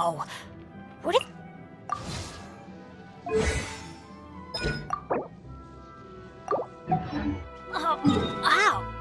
Whoa! What if... Oh, ow!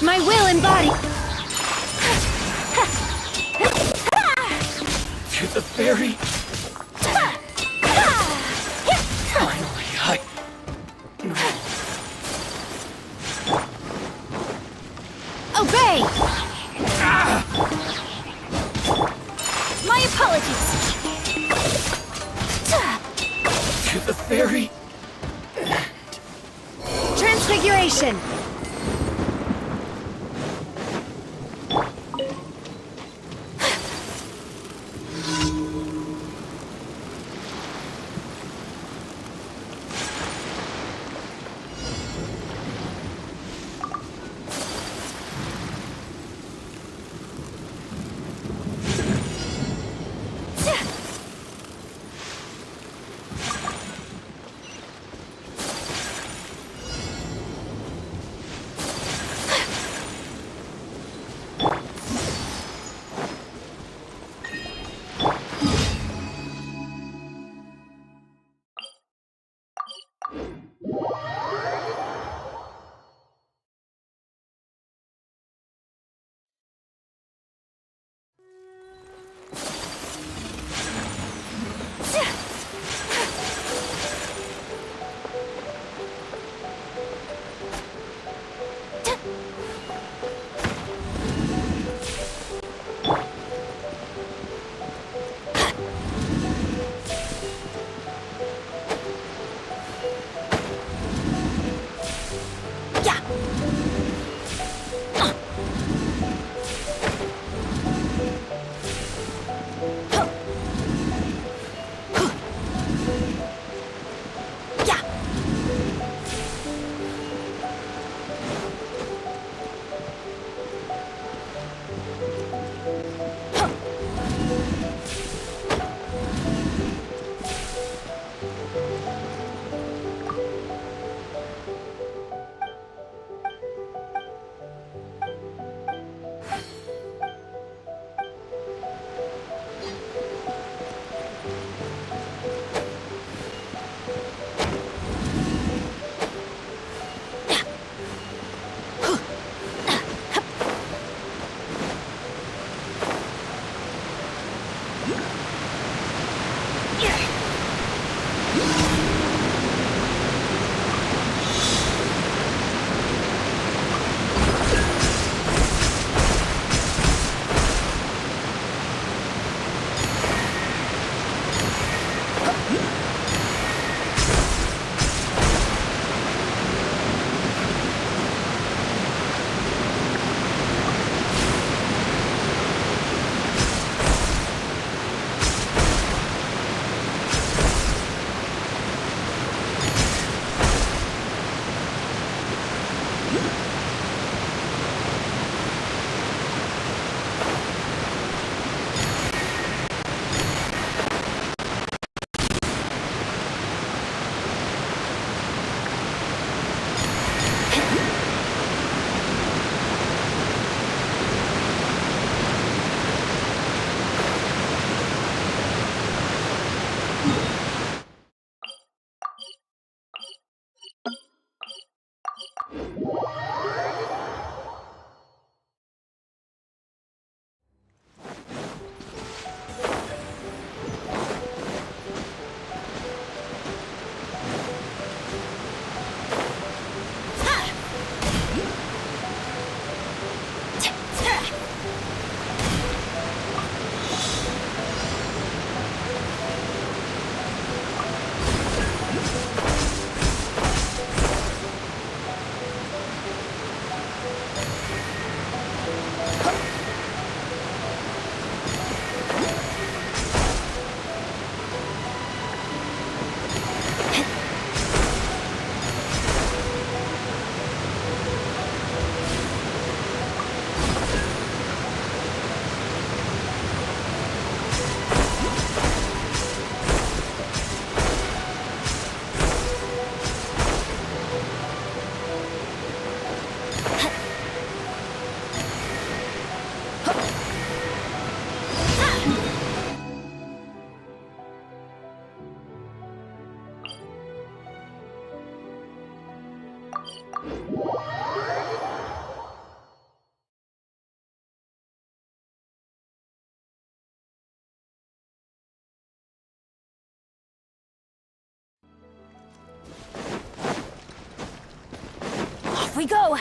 My will embodied. To the very... Finally, No. Obey! My apologies. To the very... Transfiguration. we go!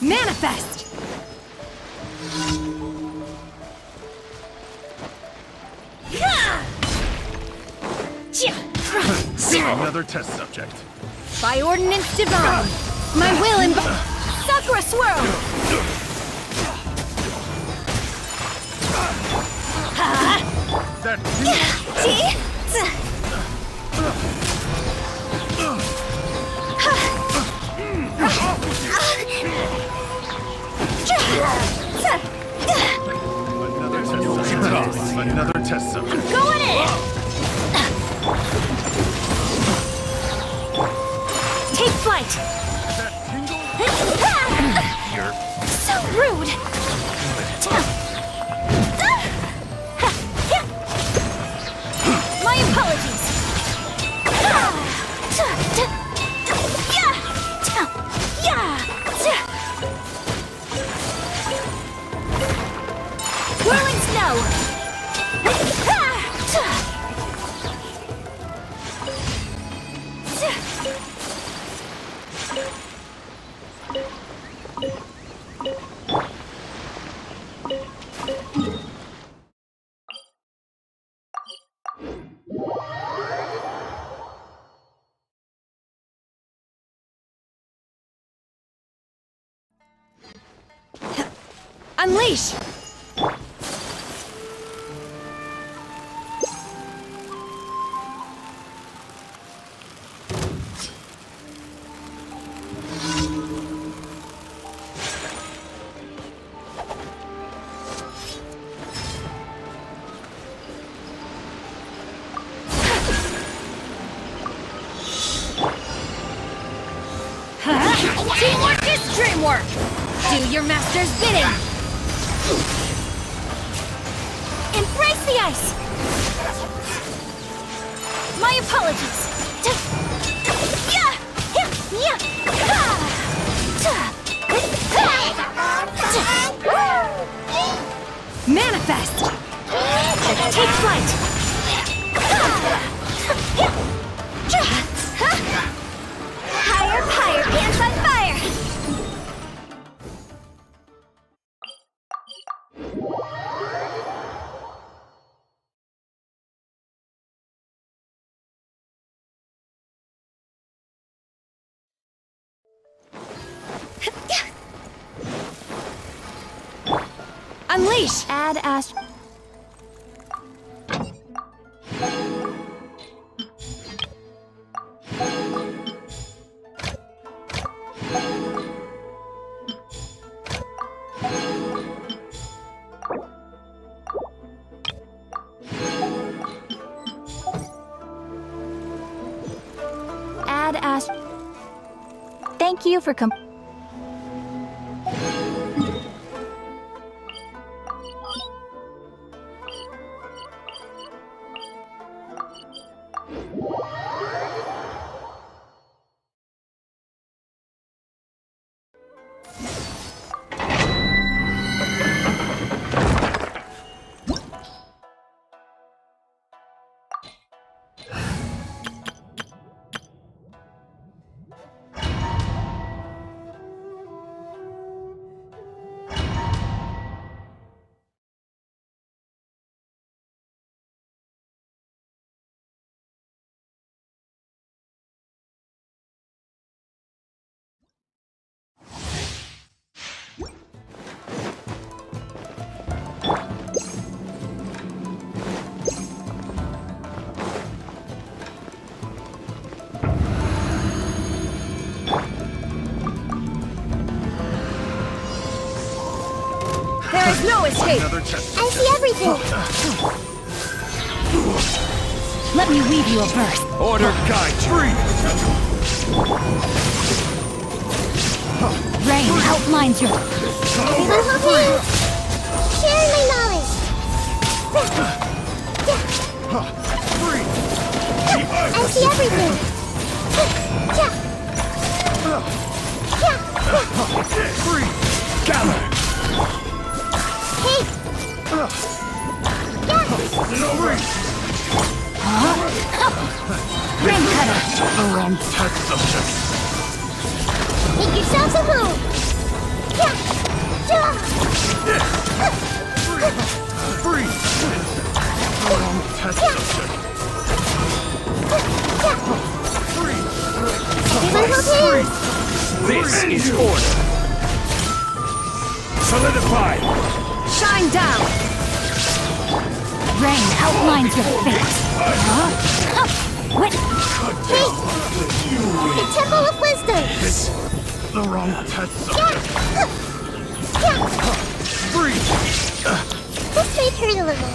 Manifest! Another test subject. By ordinance divine, my will and Sakura swirl! That another test subject. Going in! Take flight! That tingle. Here. So rude! My apologies! Whirling snow! unleash! Teamwork is dreamwork! Do your master's bidding! Embrace the ice! My apologies! Manifest! Take flight! Higher, higher, pants on fire! Unleash! Add ast. Add ast. Thank you for There is no escape! Another test I see everything! Let me weave you a verse. Order guide free. Rain outlines your... Everyone hold hands! Share my knowledge! Free. I see everything! Free. Gather. Hey! Rain cutter. The wrong test subject. Make yourselves at home. Yeah. Yeah. Freeze! The wrong test subject. Freeze! Everyone hold hands. This is order. Solidify. Shine down. Rain outlines your fate. What? Hey! The Temple of Wisdom. The wrong test subject. Yeah. Freeze! This may hurt a little.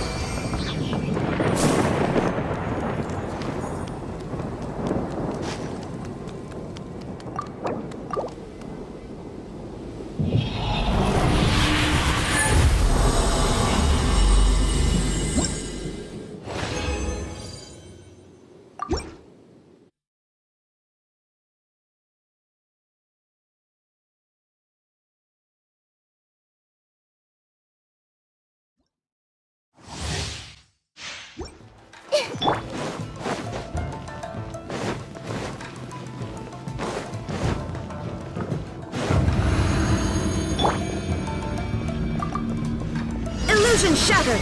Illusion shattered.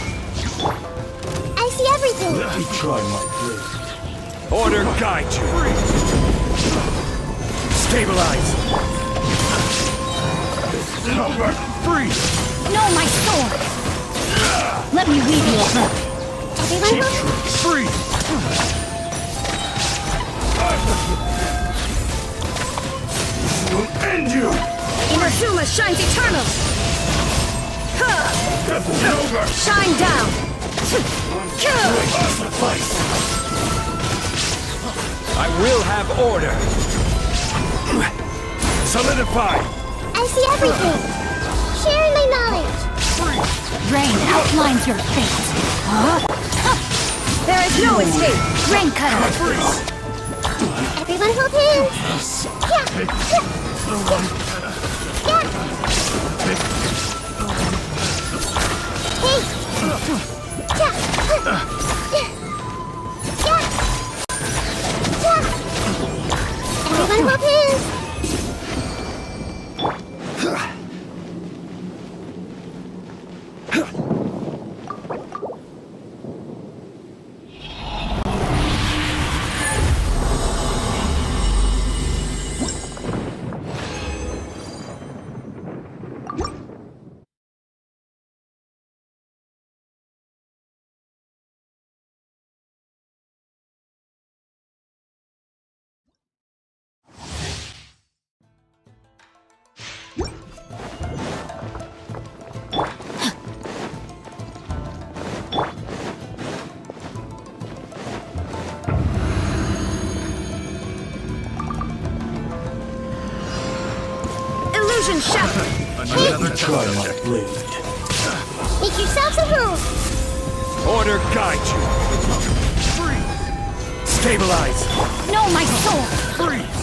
I see everything. Let me try my blade. Order guide you. Stabilize. Freeze! No, my sword. Let me weave you a hook. Everyone hold. Freeze! Will end you. Inazuma shines eternal. Shine down. Suffice. I will have order. Solidify. I see everything. Sharing my knowledge. Rain outlines your fate. There is no escape. Rain cutter. Everyone hold hands. Yeah. The wrong Yeah. Hey. Yeah. Yeah. Yeah. Everyone hold hands. Illusion shattered. Another test Try my subject. blade. Make yourselves at home. Order guide you. Freeze! Stabilize. No, my sword. Freeze!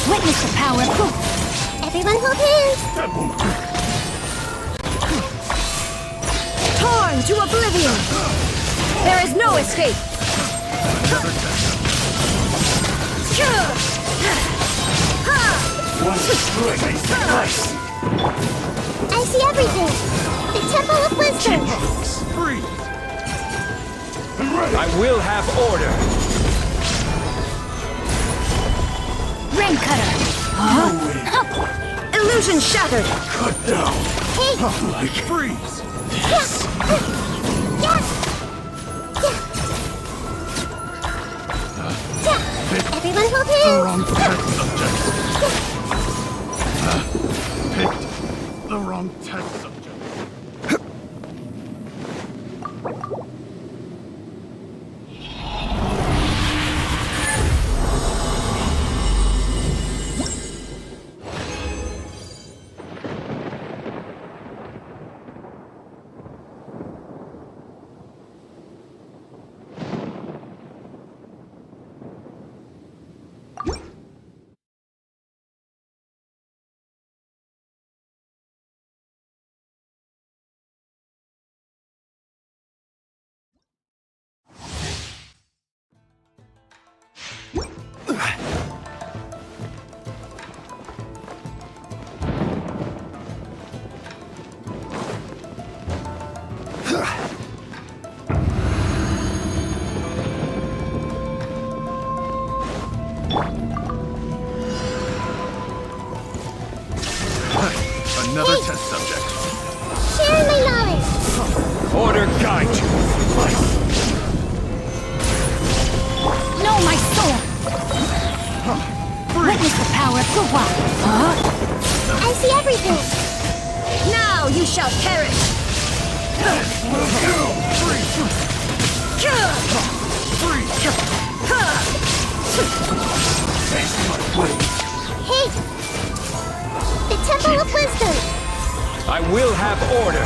Witness the power of proof. Everyone hold hands. Torn to oblivion. There is no escape. One strike may suffice. I see everything. The Temple of Wisdom. Freeze! Ready. I will have order. Rain cutter. Illusion shattered. Cut down. Hey. Like Freeze! Yeah. Yeah. Yeah. Everyone hold The hands. wrong test subject. Picked the wrong test subject. guide you. No, my sword! Witness the power of Gurwa! I see everything. Now you shall perish! Hey! The Temple of Wisdom! I will have order.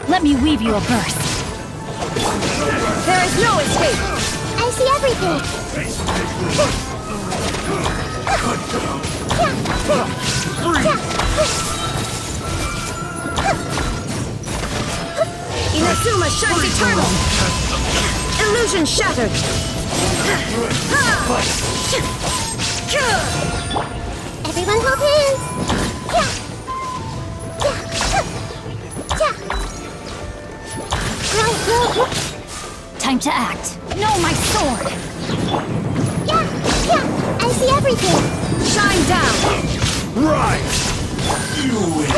Let me weave you a verse. There is no escape! I see everything. Inazuma shines eternal! Illusion shattered! Everyone hold hands. Time to act. No, my sword! I see everything. Shine down! Rise! You win.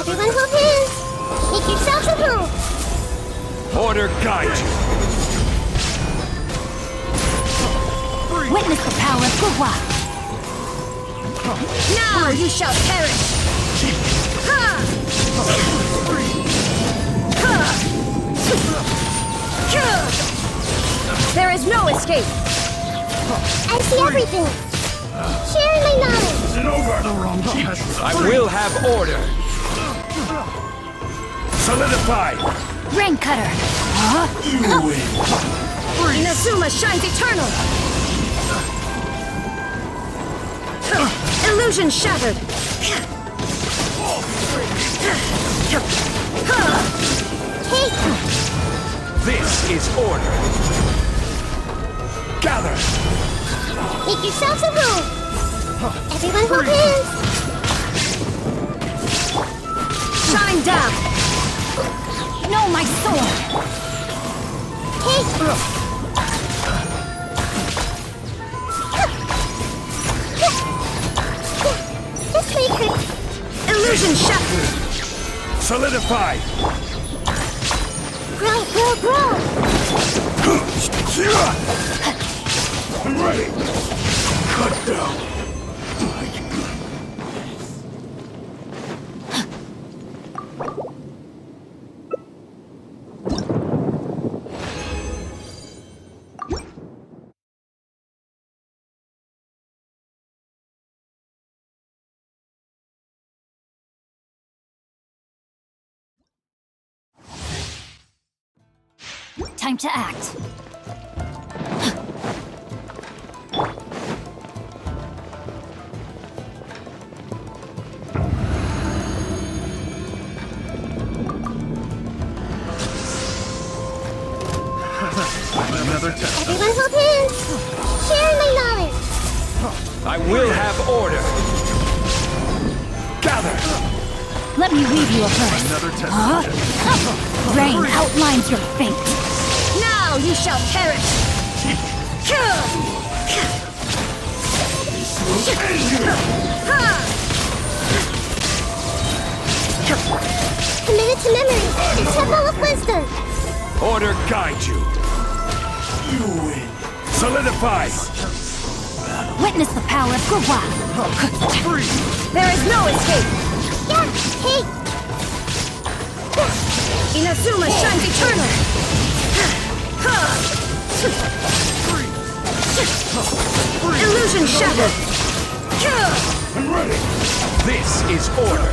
Everyone hold hands. Make yourselves at home. Order guide you. Witness the power of Gurwa! Now you shall perish! There is no escape! I see everything. Sharing my knowledge. Semoga. The wrong test. I will have order. Solidify. Rain cutter! You win. Inazuma shines eternal! Illusion shattered! Hey, This is order. Gather. make yourselves at home. Everyone hold hands. Shine down! No, my sword! Hey, this way, Chris. Illusion shattered! Solidify. Grow, grow, grow. I'm ready. Cut down. Time to act. Another test. Everyone hold hands. Sharing my knowledge. I will have order. Gather. Let me weave you a verse. Another test. Rain outlines your fate. Now you shall perish! Committed to memory. The Temple of Wisdom. Order guide you. You win. Solidify. Witness the power of Gurwa! There is no escape! Yeah, hey, Inazuma shines eternal! Illusion shattered! I'm ready. This is order.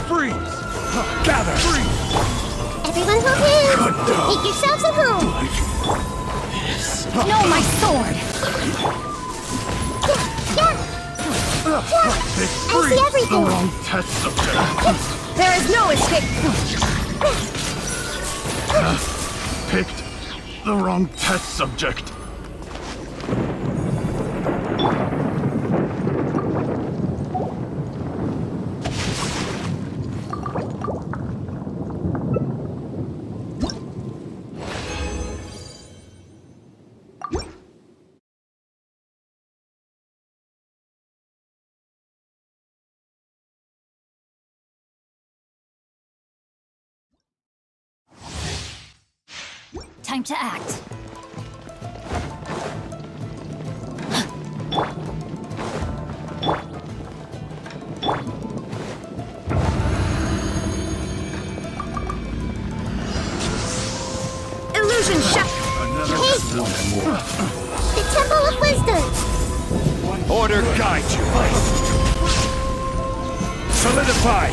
Freeze. Gather. Make yourselves at home. No, my sword! Yeah. I see everything. Wrong test subject. There is no escape! Picked the wrong test subject. Time to act. Illusion shot! Hey! The Temple of Wisdom. Order guide you. Solidify.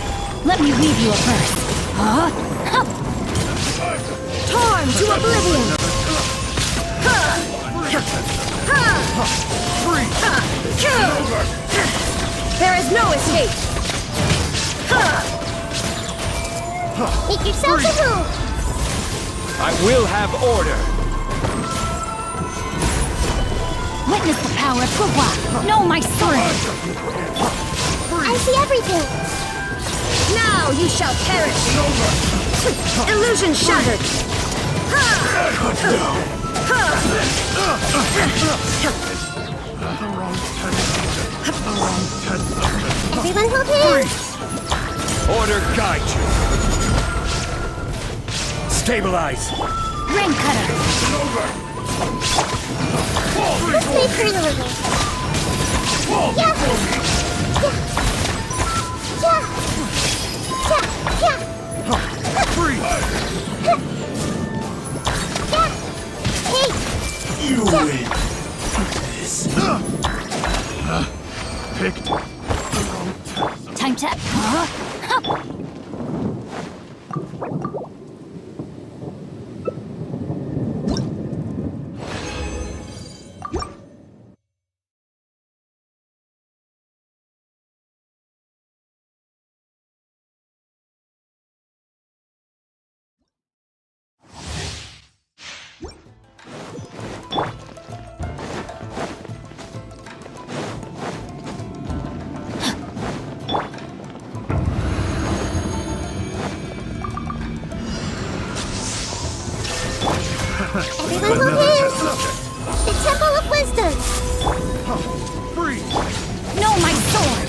Let me weave you a verse. Huh? Torn to oblivion! There is no escape! Make yourselves at home. I will have order. Witness the power of Gurwa! Know my sword! I see everything. Now you shall perish! Illusion shattered! Everyone hold hands. Order guide you. Stabilize. Rain cutter! Let's make her a little. Yeah. Yeah. Yeah. Yeah. Hey. You win. Picked the wrong test. Time to... Huh? Everyone hold hands. The Temple of Wisdom. Know my sword!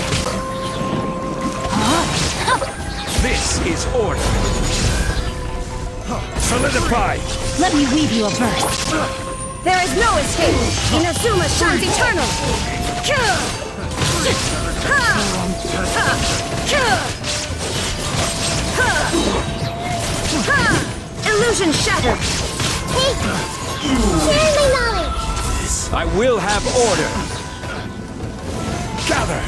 This is order. Solidify. Let me weave you a verse. There is no escape! Inazuma shines eternal! Illusion shattered! Hey. Share my knowledge. I will have order. Gather.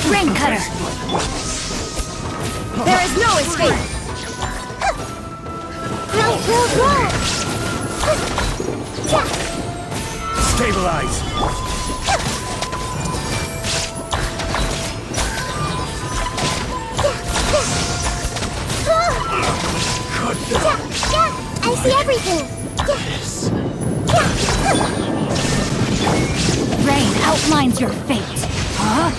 Rain cutter! There is no escape! Roll. Stabilize. Yeah. I see everything. Rain outlines your fate! Huh?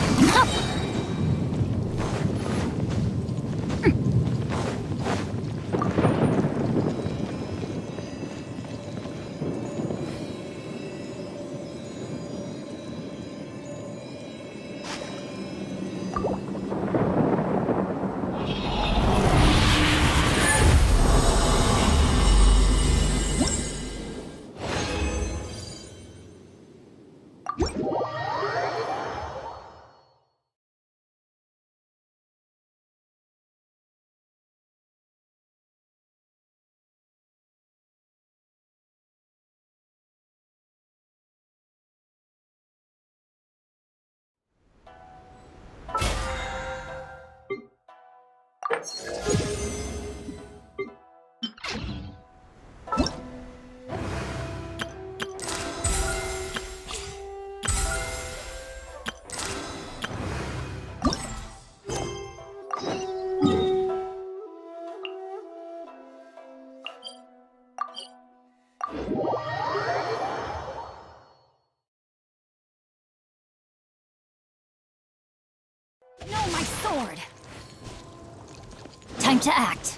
to act.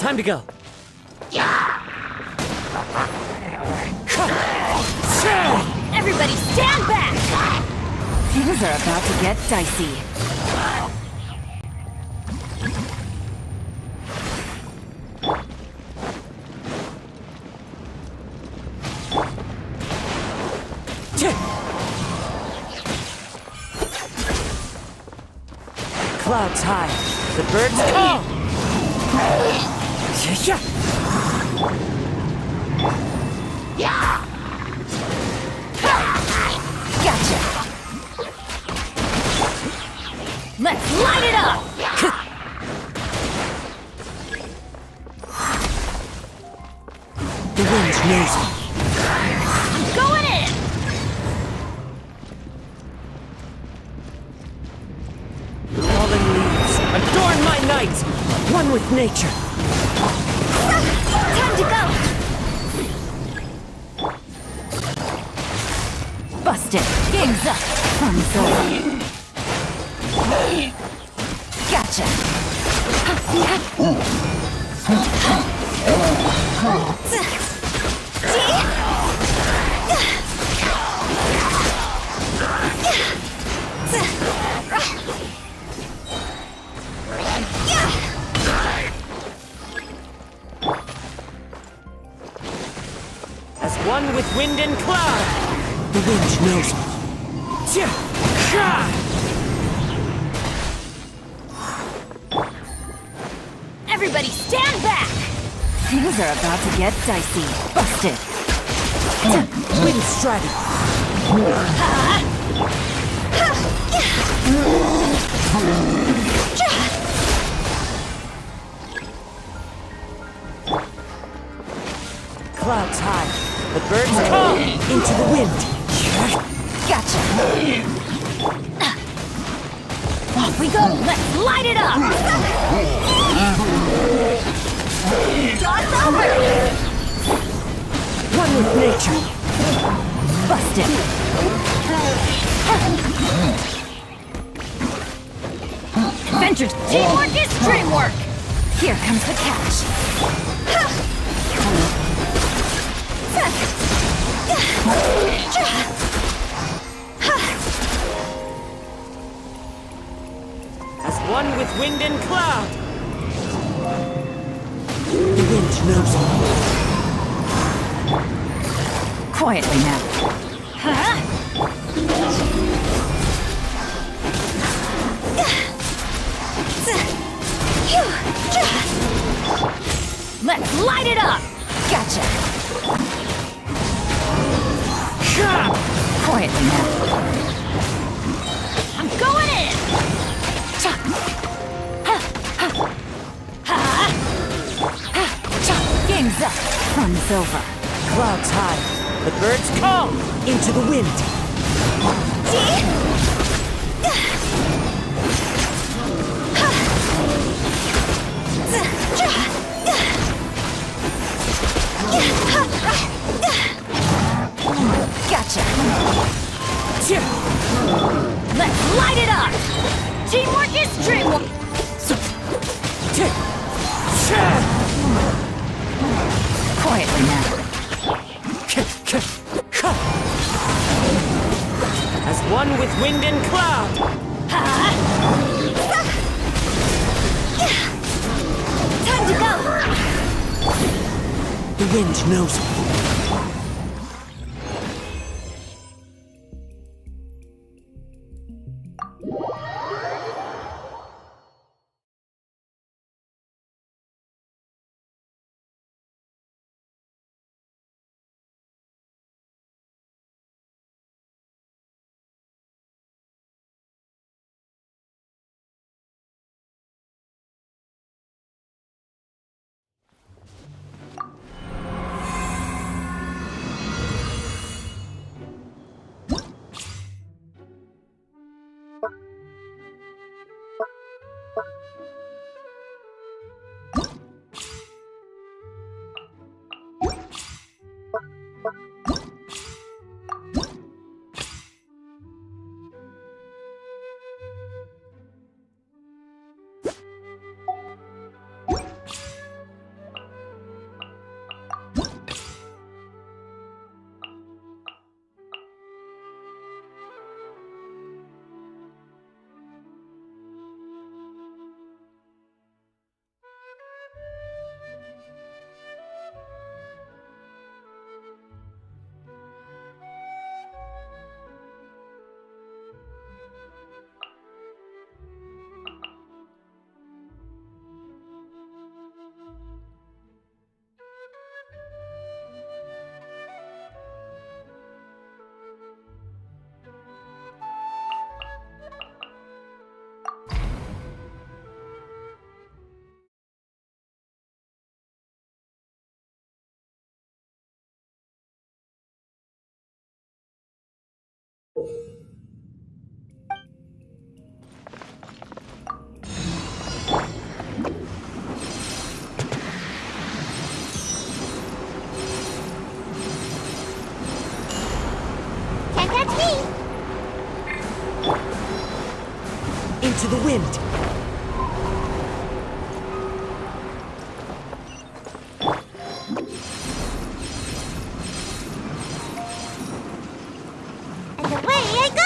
Time to go. Everybody stand back! Things are about to get dicey. Clouds high. The birds call. Gotcha. Let's light it up! The wind knows me. I'm going in! Fallen leaves, adorn my night! One with nature. Time to go! Busted! Game's up! Fun's over. Gotcha! As one with wind and cloud. The wind knows me. Everybody stand back! Things are about to get dicey. Busted! Wind strategy. Clouds high. The birds come into the wind. Gotcha! Off we go! Let's light it up! God's over! One with nature. Busted! Adventures! Teamwork is dreamwork! Here comes the catch! As one with wind and cloud. The wind knows me. Quietly now. Let's light it up! Gotcha! Quietly now. I'm going in! Game's up. Fun's over. Clouds high. The birds come into the wind. Gotcha. Let's light it up. Teamwork is dreamwork. Quietly now. As one with wind and cloud. Time to go. The wind knows me. Can't catch me! Into the wind. And away I go!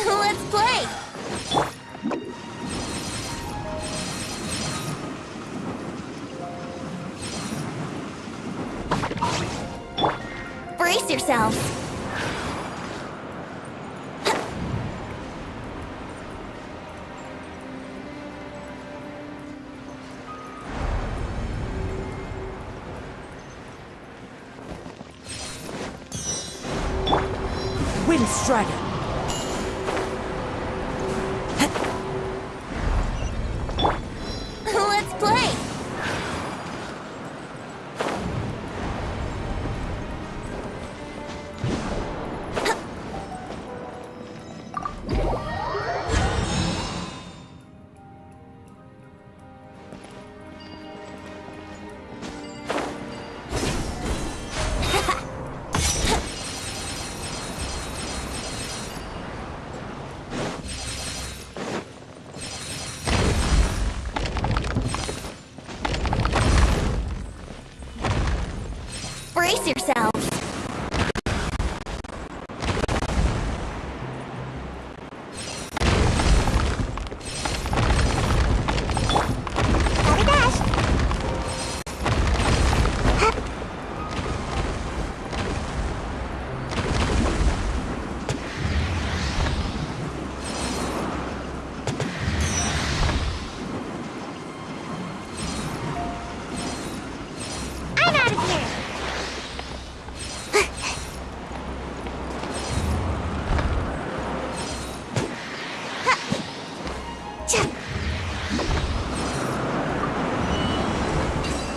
Let's play! Brace yourselves! Wind Strider. Let's play! Brace yourselves! Have a dash! I'm out of here!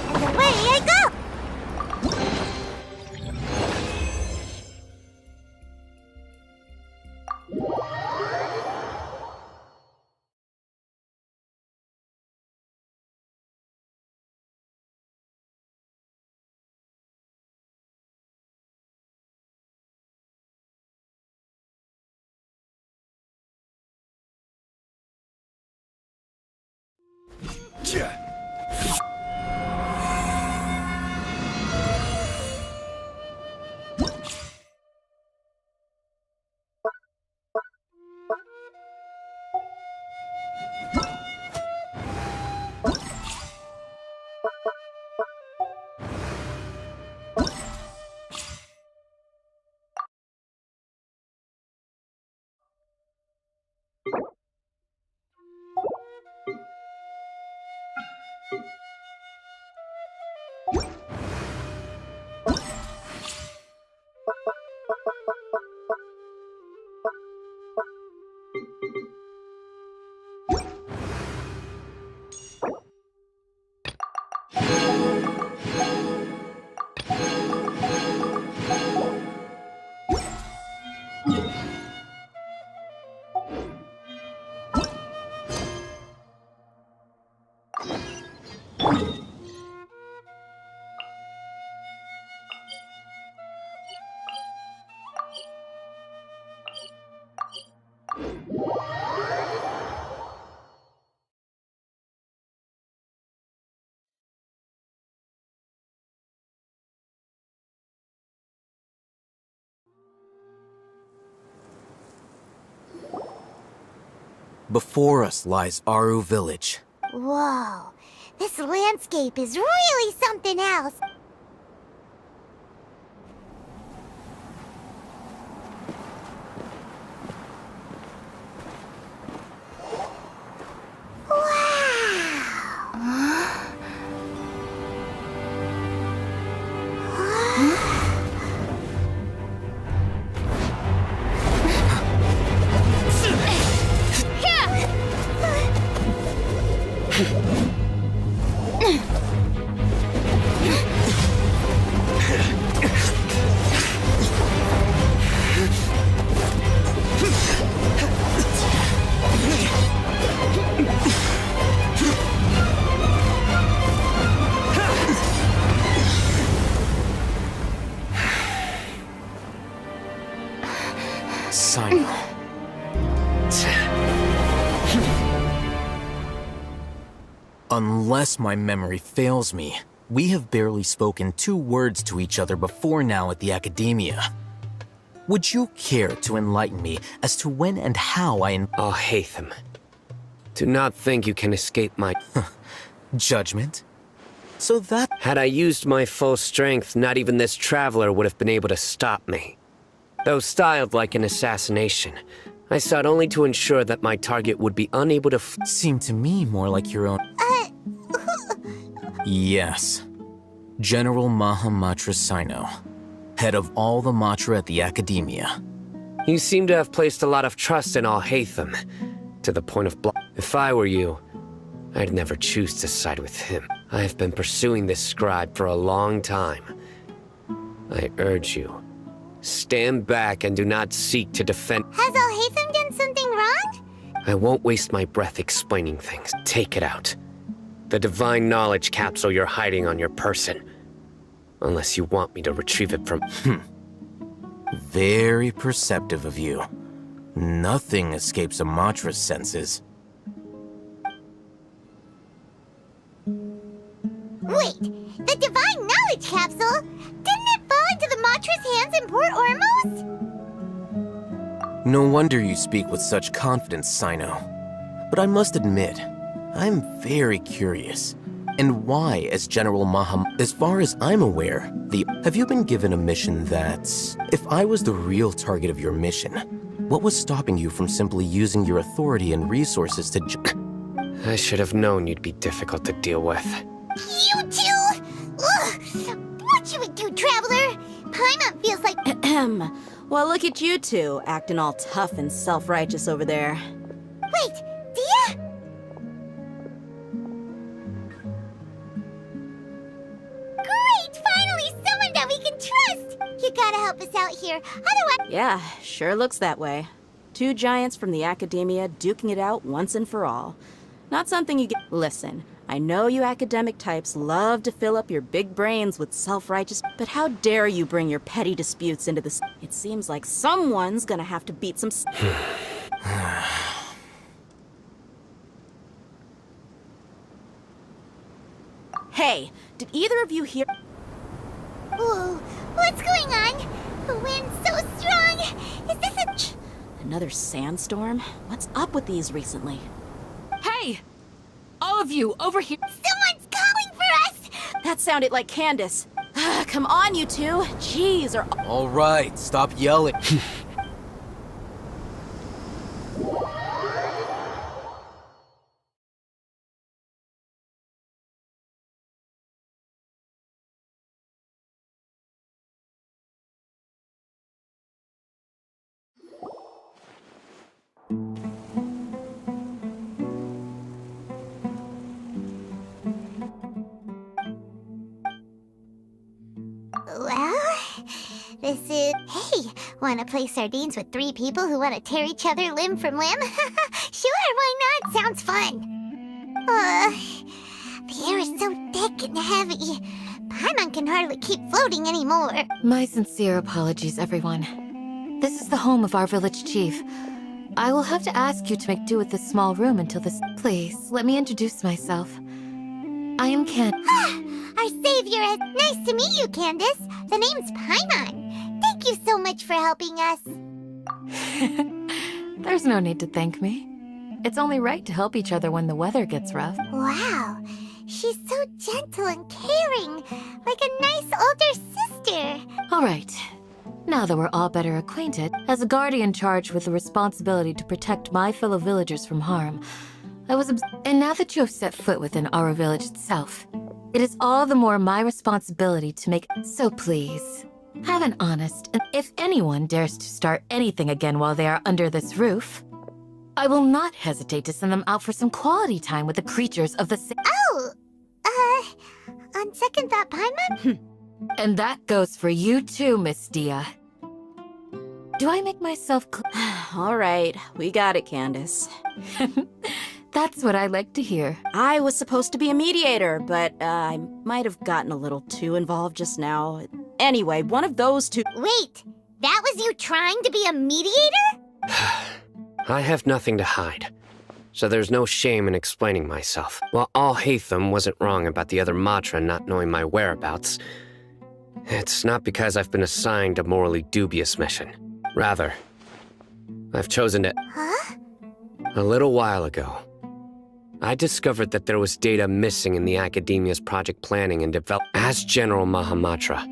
And away I go! Before us lies Aru Village. Whoa, this landscape is really something else. Wow! Unless my memory fails me, we have barely spoken 2 words to each other before now at the Academia. Would you care to enlighten me as to when and how Oh, Hatham. Do not think you can escape my judgment? So that— Had I used my full strength, not even this traveler would have been able to stop me. Though styled like an assassination, I sought only to ensure that my target would be unable to seemed to me more like your own— Yes. General Mahamatra Sino, head of all the Matra at the Academia. You seem to have placed a lot of trust in all Hatham, to the point of If I were you, I'd never choose to side with him. I have been pursuing this scribe for a long time. I urge you, stand back and do not seek to defend— Has Al-Haytham done something wrong? I won't waste my breath explaining things. Take it out. The divine knowledge capsule you're hiding on your person. Unless you want me to retrieve it from— Very perceptive of you. Nothing escapes a Matra's senses. Wait, the Divine Knowledge Capsule? Didn't it fall into the Matra's hands in Port Ormos? No wonder you speak with such confidence, Sino. But I must admit, I'm very curious. And why, as General Maham— As far as I'm aware, have you been given a mission that's— If I was the real target of your mission, what was stopping you from simply using your authority and resources to I should have known you'd be difficult to deal with. You two! Ugh! What you would do, Traveler? Paimon feels like— Well, look at you two, acting all tough and self-righteous over there. Wait, Dia? Great! Finally, someone that we can trust! You gotta help us out here, otherwise— Yeah, sure looks that way. 2 giants from the Academia duking it out once and for all. Not something you get— Listen, I know you academic types love to fill up your big brains with self-righteous— But how dare you bring your petty disputes into this— It seems like someone's gonna have to beat some— Hey, did either of you hear— Whoa, what's going on? The wind's so strong! Is this a— Another sandstorm? What's up with these recently? Hey! All of you, over here! Someone's calling for us! That sounded like Candace. Come on, you two. Jeez, or— All right, stop yelling. Well, this is— Hey, wanna play sardines with 3 people who wanna tear each other limb from limb? Sure, why not? Sounds fun. The air is so thick and heavy. Paimon can hardly keep floating anymore. My sincere apologies, everyone. This is the home of our village chief. I will have to ask you to make do with this small room until this— Please, let me introduce myself. I am Our savior! Nice to meet you, Candace. The name's Paimon. Thank you so much for helping us. There's no need to thank me. It's only right to help each other when the weather gets rough. Wow, she's so gentle and caring, like a nice older sister. All right. Now that we're all better acquainted, as a guardian charged with the responsibility to protect my fellow villagers from harm, and now that you have set foot within our village itself, it is all the more my responsibility to make— So please, have an honest— And if anyone dares to start anything again while they are under this roof, I will not hesitate to send them out for some quality time with the creatures of the— Oh, on second thought, Paimon? And that goes for you too, Miss Dia. Do I make myself All right, we got it, Candace. That's what I like to hear. I was supposed to be a mediator, but I might have gotten a little too involved just now. Anyway, one of those two— Wait, that was you trying to be a mediator? I have nothing to hide. so there's no shame in explaining myself. While Al-Haytham wasn't wrong about the other Matra not knowing my whereabouts, it's not because I've been assigned a morally dubious mission. Rather, I've chosen to... Huh? A little while ago, I discovered that there was data missing in the Academia's project planning and development. As General Mahamatra,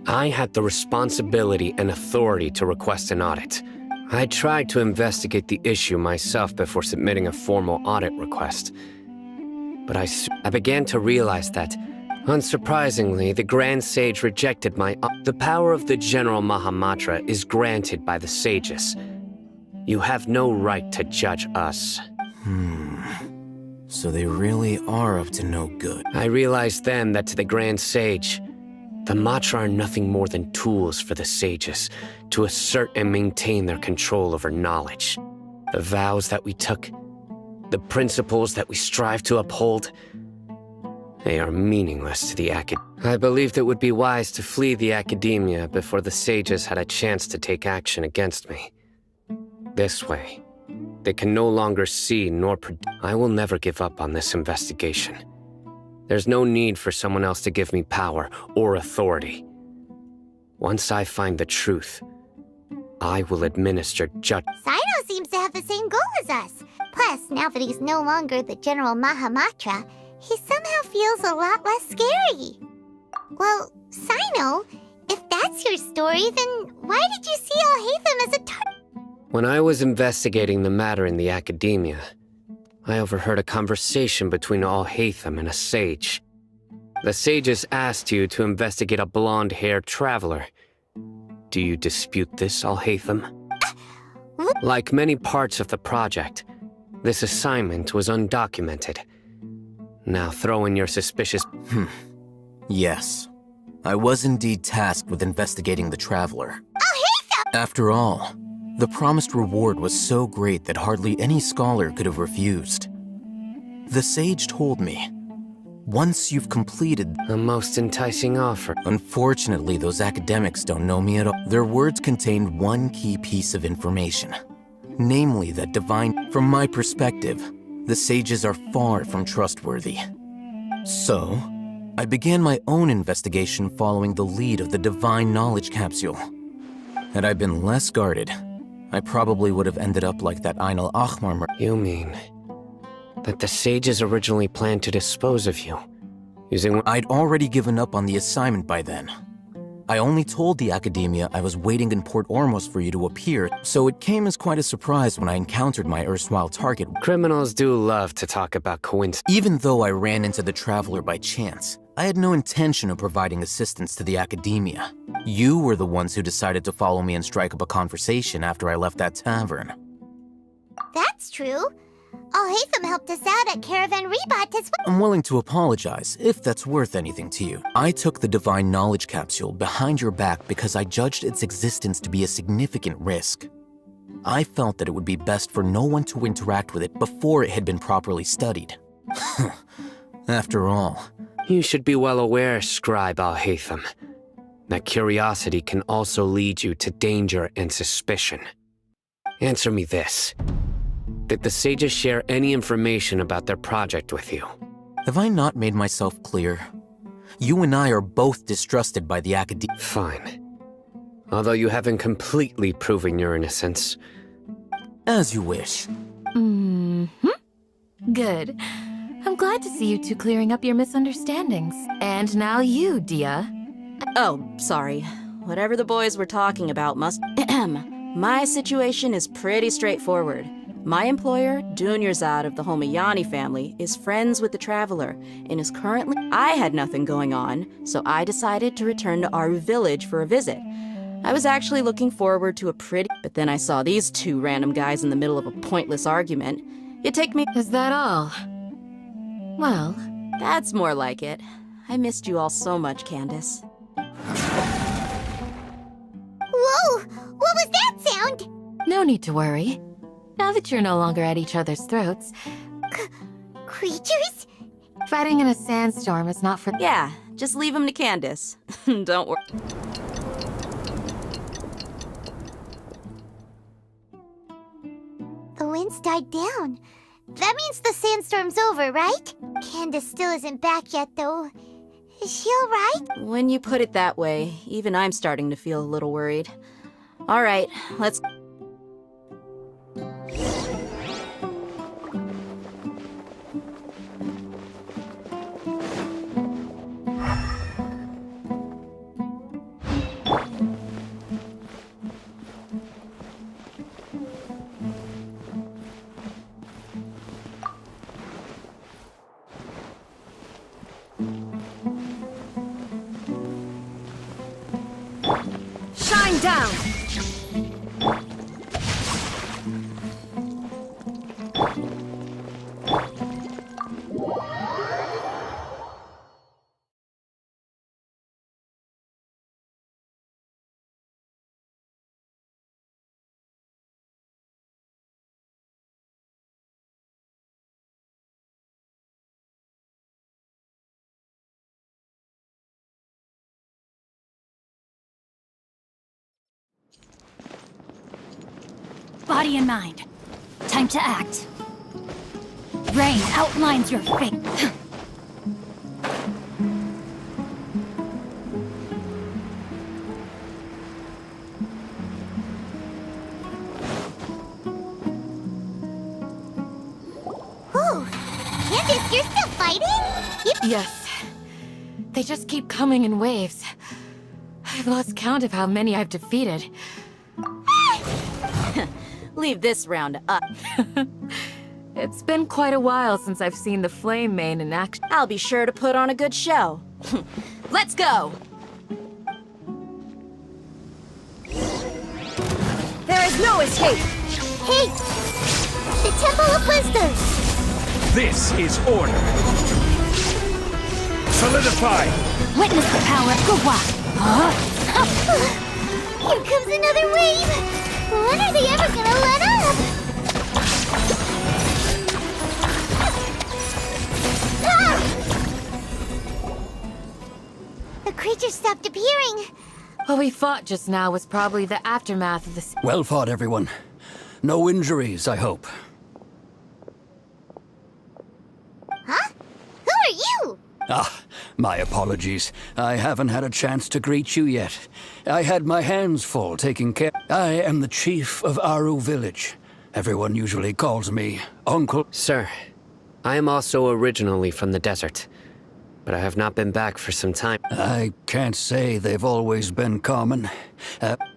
I had the responsibility and authority to request an audit. I tried to investigate the issue myself before submitting a formal audit request. But I began to realize that, unsurprisingly, the Grand Sage rejected my... The power of the General Mahamatra is granted by the sages. You have no right to judge us. So they really are up to no good. I realized then that to the Grand Sage, the Matra are nothing more than tools for the sages to assert and maintain their control over knowledge. The vows that we took, the principles that we strive to uphold, they are meaningless to the I believed it would be wise to flee the Academia before the sages had a chance to take action against me. This way, they can no longer see nor predict. I will never give up on this investigation. There's no need for someone else to give me power or authority. Once I find the truth, I will administer judgment. Sino seems to have the same goal as us. Plus, now that he's no longer the General Mahamatra, he somehow feels a lot less scary. Well, Sino, if that's your story, then why did you see Al-Haytham as a target? When I was investigating the matter in the Academia, I overheard a conversation between Al-Haytham and a sage. The sages asked you to investigate a blonde-haired traveler. Do you dispute this, Al-Haytham? Like many parts of the project, this assignment was undocumented. Now throw in your suspicious... Yes. I was indeed tasked with investigating the traveler. Al-Haytham! After all, the promised reward was so great that hardly any scholar could have refused. The sage told me, once you've completed... A most enticing offer. Unfortunately, those academics don't know me at all. Their words contained one key piece of information. Namely, that divine... From my perspective, the sages are far from trustworthy. So, I began my own investigation following the lead of the divine knowledge capsule. Had I been less guarded, I probably would have ended up like that Ain al-Ahmar. You mean that the sages originally planned to dispose of you, using... I'd already given up on the assignment by then. I only told the Academia I was waiting in Port Ormos for you to appear, so it came as quite a surprise when I encountered my erstwhile target. Criminals do love to talk about coincidence. Even though I ran into the Traveler by chance, I had no intention of providing assistance to the Academia. You were the ones who decided to follow me and strike up a conversation after I left that tavern. That's true. Al-Haytham helped us out at Caravan Rebat as well. I'm willing to apologize, if that's worth anything to you. I took the Divine Knowledge Capsule behind your back because I judged its existence to be a significant risk. I felt that it would be best for no one to interact with it before it had been properly studied. After all... You should be well aware, Scribe Al-Haytham, that curiosity can also lead you to danger and suspicion. Answer me this. Did the sages share any information about their project with you? Have I not made myself clear? You and I are both distrusted by the Academia. Fine. Although you haven't completely proven your innocence. As you wish. Good. I'm glad to see you two clearing up your misunderstandings. And now you, Dia. Oh, sorry. Whatever the boys were talking about must... My situation is pretty straightforward. My employer, Dunyarzad of the Homayani family, is friends with the Traveler and is currently... I had nothing going on, so I decided to return to Aru village for a visit. I was actually looking forward to a pretty... But then I saw these two random guys in the middle of a pointless argument. It'd take me... Is that all? Well... That's more like it. I missed you all so much, Candace. Whoa! What was that sound? No need to worry. Now that you're no longer at each other's throats... Creatures? Fighting in a sandstorm is not for... Yeah, just leave them to Candace. Don't worry. The wind's died down. That means the sandstorm's over, right? Candace still isn't back yet, though. Is she alright? When you put it that way, even I'm starting to feel a little worried. All right, let's... Shine down! Body and mind. Time to act. Rain outlines your fate. Whew. Candace, you're still fighting? Yes. They just keep coming in waves. I've lost count of how many I've defeated. Leave this round up. It's been quite a while since I've seen the Flame Mane in action. I'll be sure to put on a good show. Let's go! There is no escape! Hey! The Temple of Wisdom! This is order. Solidify! Witness the power of Gua. Here comes another wave! When are they ever gonna let up? The creature stopped appearing. What we fought just now was probably the aftermath of the... Well fought, everyone. No injuries, I hope. Huh? Who are you? Ah, my apologies. I haven't had a chance to greet you yet. I had my hands full taking care. I am the chief of Aru Village. Everyone usually calls me Uncle. Sir, I am also originally from the desert, but I have not been back for some time. I can't say they've always been common.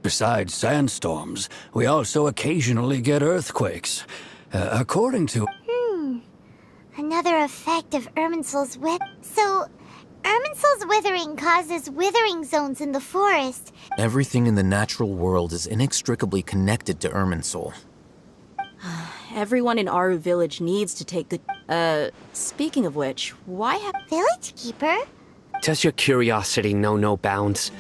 Besides sandstorms, we also occasionally get earthquakes. According to... Another effect of Irminsul's whip. So, Irminsul's withering causes withering zones in the forest. Everything in the natural world is inextricably connected to Irminsul. Everyone in Aru Village needs to take good... speaking of which, why have... Village Keeper? Does your curiosity know no bounds?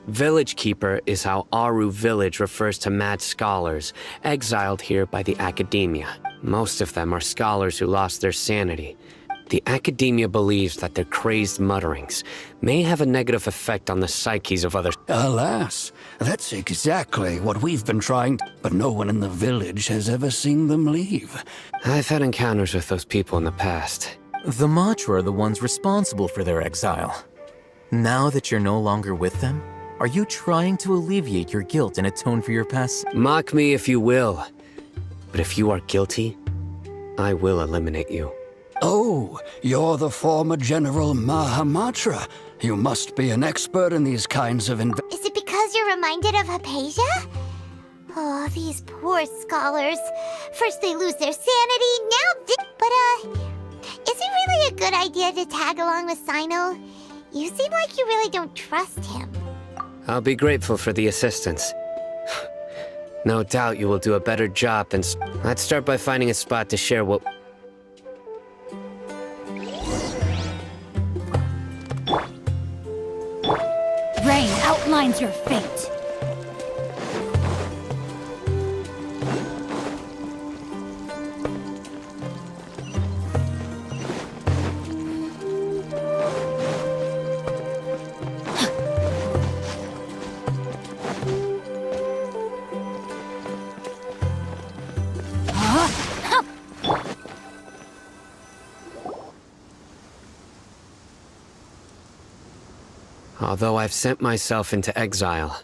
Village Keeper is how Aru Village refers to mad scholars, exiled here by the Academia. Most of them are scholars who lost their sanity. The Academia believes that their crazed mutterings may have a negative effect on the psyches of others. Alas, that's exactly what we've been trying to... But no one in the village has ever seen them leave. I've had encounters with those people in the past. The Matra are the ones responsible for their exile. Now that you're no longer with them, are you trying to alleviate your guilt and atone for your past... Mock me if you will, but if you are guilty, I will eliminate you. Oh, you're the former General Mahamatra. You must be an expert in these kinds of... Is it because you're reminded of Hypatia? Oh, these poor scholars. First they lose their sanity, now this... But, is it really a good idea to tag along with Sino? You seem like you really don't trust him. I'll be grateful for the assistance. No doubt you will do a better job than... Let's start by finding a spot to share what... Rain outlines your fate. Although I've sent myself into exile,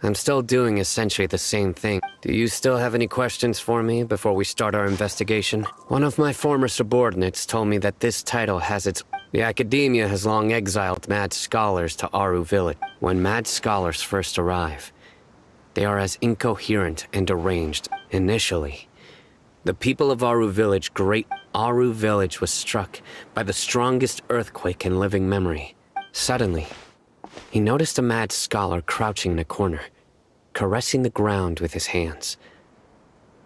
I'm still doing essentially the same thing. Do you still have any questions for me before we start our investigation? One of my former subordinates told me that this title has its... The Academia has long exiled mad scholars to Aru Village. When mad scholars first arrive, they are as incoherent and deranged. Initially, the people of Aru Village, Aru Village was struck by the strongest earthquake in living memory. Suddenly, he noticed a mad scholar crouching in a corner, caressing the ground with his hands.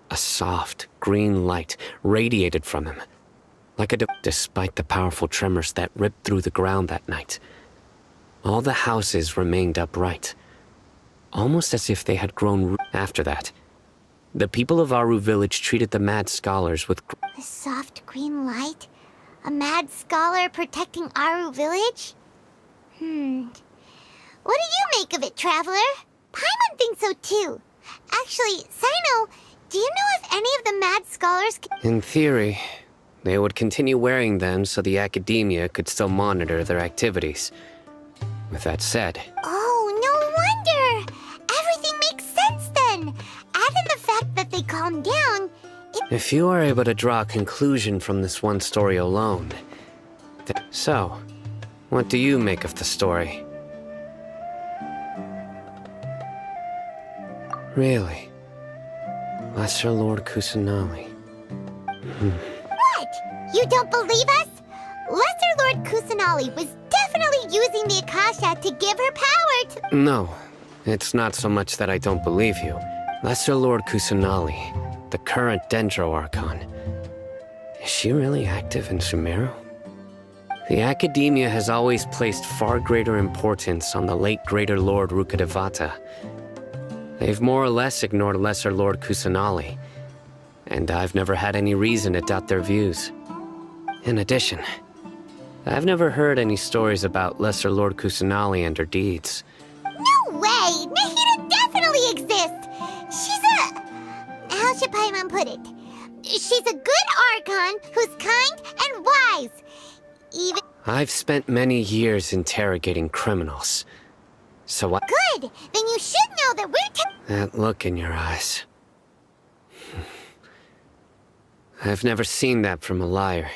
A soft, green light radiated from him, like despite the powerful tremors that ripped through the ground that night. All the houses remained upright, almost as if they had grown. After that, the people of Aru Village treated the mad scholars with... A soft green light? A mad scholar protecting Aru Village? What do you make of it, Traveler? Paimon thinks so too. Actually, Sino, do you know if any of the mad scholars In theory, they would continue wearing them so the Academia could still monitor their activities. With that said... Oh, no wonder! Everything makes sense then! Add in the fact that they calmed down, If you are able to draw a conclusion from this one story alone... So, what do you make of the story? Really? Lesser Lord Kusanali. What? You don't believe us? Lesser Lord Kusanali was definitely using the Akasha to give her power to... No, it's not so much that I don't believe you. Lesser Lord Kusanali, the current Dendro Archon. Is she really active in Sumeru? The Academia has always placed far greater importance on the late Greater Lord Rukkhadevata. They've more or less ignored Lesser Lord Kusanali, and I've never had any reason to doubt their views. In addition, I've never heard any stories about Lesser Lord Kusanali and her deeds. No way! Nahida definitely exists! She's a... How should Paimon put it? She's a good Archon who's kind and wise. Even... I've spent many years interrogating criminals. So what? Good! Then you should know that we're... That look in your eyes. I've never seen that from a liar.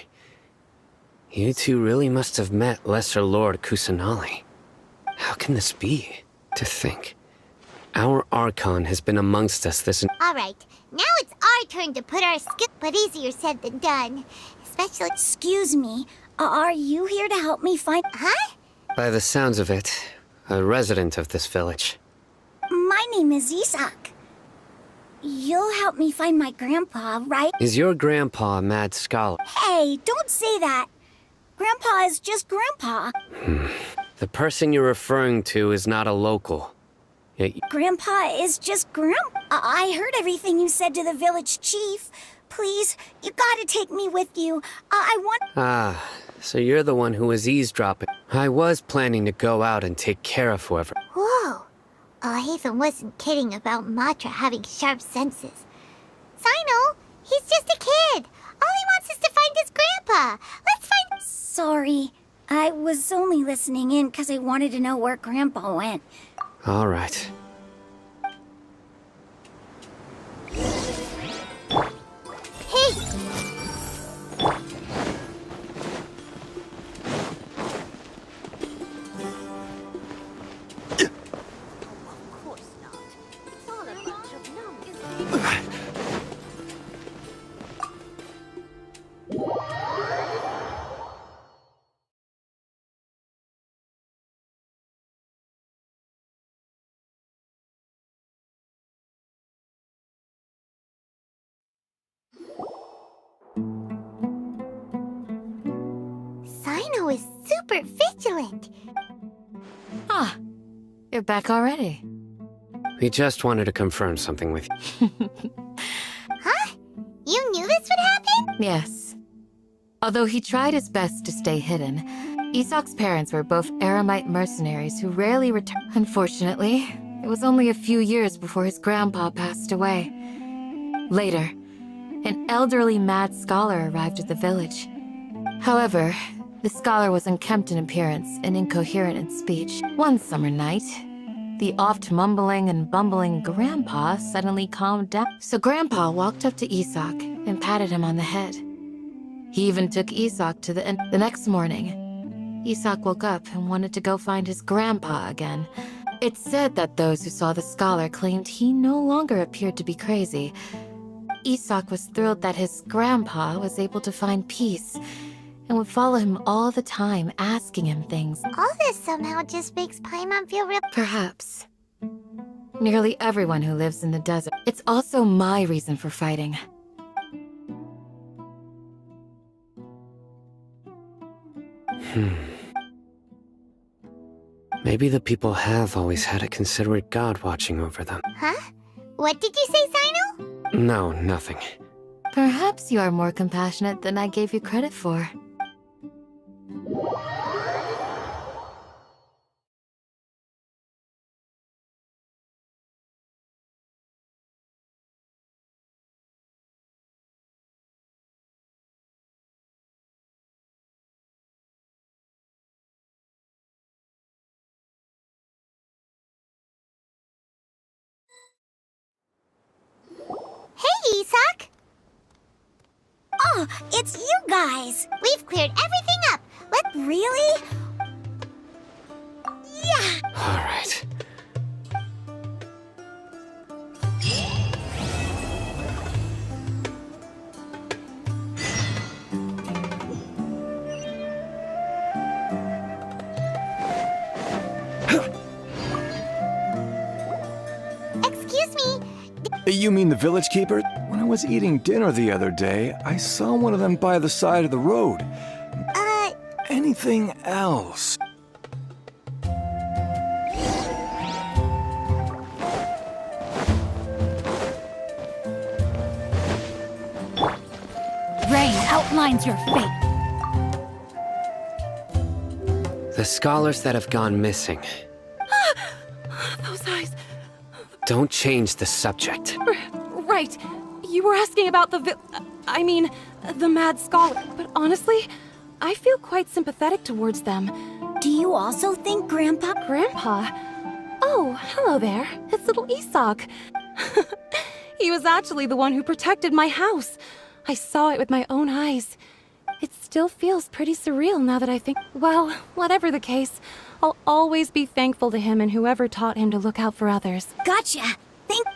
You two really must have met Lesser Lord Kusanali. How can this be? To think. Our Archon has been amongst us this... Alright, now it's our turn to put our skill... But easier said than done. Especially... Excuse me, are you here to help me find... Huh? By the sounds of it, a resident of this village. My name is Isak. You'll help me find my grandpa, right? Is your grandpa a mad scholar? Hey, don't say that. Grandpa is just Grandpa. The person you're referring to is not a local. Yet Grandpa is just Grandpa. I heard everything you said to the village chief. Please, you gotta take me with you. I want... Ah, so you're the one who was eavesdropping. I was planning to go out and take care of whoever... Whoa. Hatham wasn't kidding about Matra having sharp senses. Sino, he's just a kid. All he wants is to find his grandpa. Let's find... Sorry. I was only listening in because I wanted to know where Grandpa went. All right. Hey! Sino is super vigilant. Ah, you're back already. We just wanted to confirm something with you. Huh? You knew this would happen? Yes. Although he tried his best to stay hidden, Isak's parents were both Aramite mercenaries who rarely returned. Unfortunately, it was only a few years before his grandpa passed away. Later, an elderly mad scholar arrived at the village. However, The scholar was unkempt in appearance and incoherent in speech. One summer night, the oft mumbling and bumbling Grandpa suddenly calmed down. So Grandpa walked up to Isak and patted him on the head. He even took Isak to the inn. The next morning, Isak woke up and wanted to go find his grandpa again. It's said that those who saw the scholar claimed he no longer appeared to be crazy. Isak was thrilled that his grandpa was able to find peace and would follow him all the time, asking him things. All this somehow just makes Paimon feel real. Perhaps. Nearly everyone who lives in the desert. It's also my reason for fighting. Maybe the people have always had a considerate god watching over them. Huh? What did you say, Sino? No, nothing. Perhaps you are more compassionate than I gave you credit for. Hey, Isak! Oh, it's you guys! We've cleared everything up. Let's... Really? Yeah! All right. Excuse me. You mean the village keeper? When I was eating dinner the other day, I saw one of them by the side of the road. Anything else? Rain outlines your fate. The scholars that have gone missing. Those eyes. Don't change the subject. Right. You were asking about the the mad scholar. But honestly, I feel quite sympathetic towards them. Do you also think Grandpa... Grandpa? Oh, hello there. It's little Isak. He was actually the one who protected my house. I saw it with my own eyes. It still feels pretty surreal now that I think... Well, whatever the case, I'll always be thankful to him and whoever taught him to look out for others. Gotcha! Thank...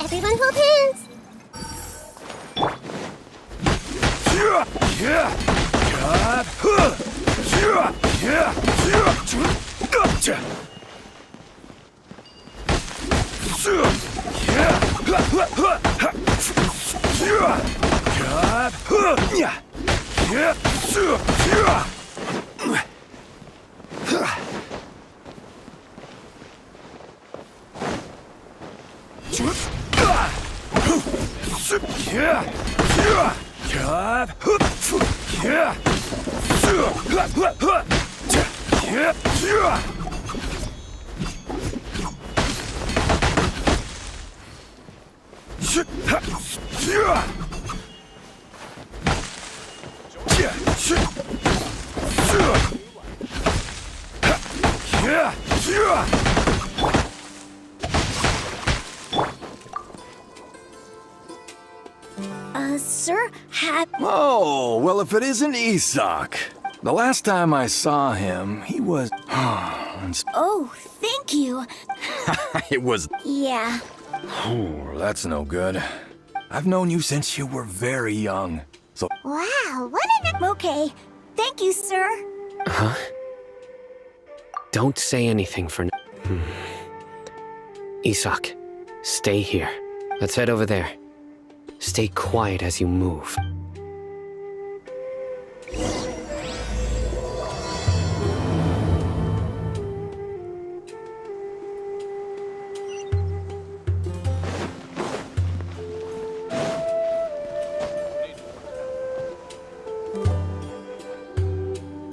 Everyone hold hands. Sir, Oh, well, if it isn't Isak. The last time I saw him, he was... Oh, thank you. It was... Yeah. Oh, that's no good. I've known you since you were very young, so... Wow, what an... Okay. Thank you, sir. Huh? Don't say anything for now. Isak, stay here. Let's head over there. Stay quiet as you move.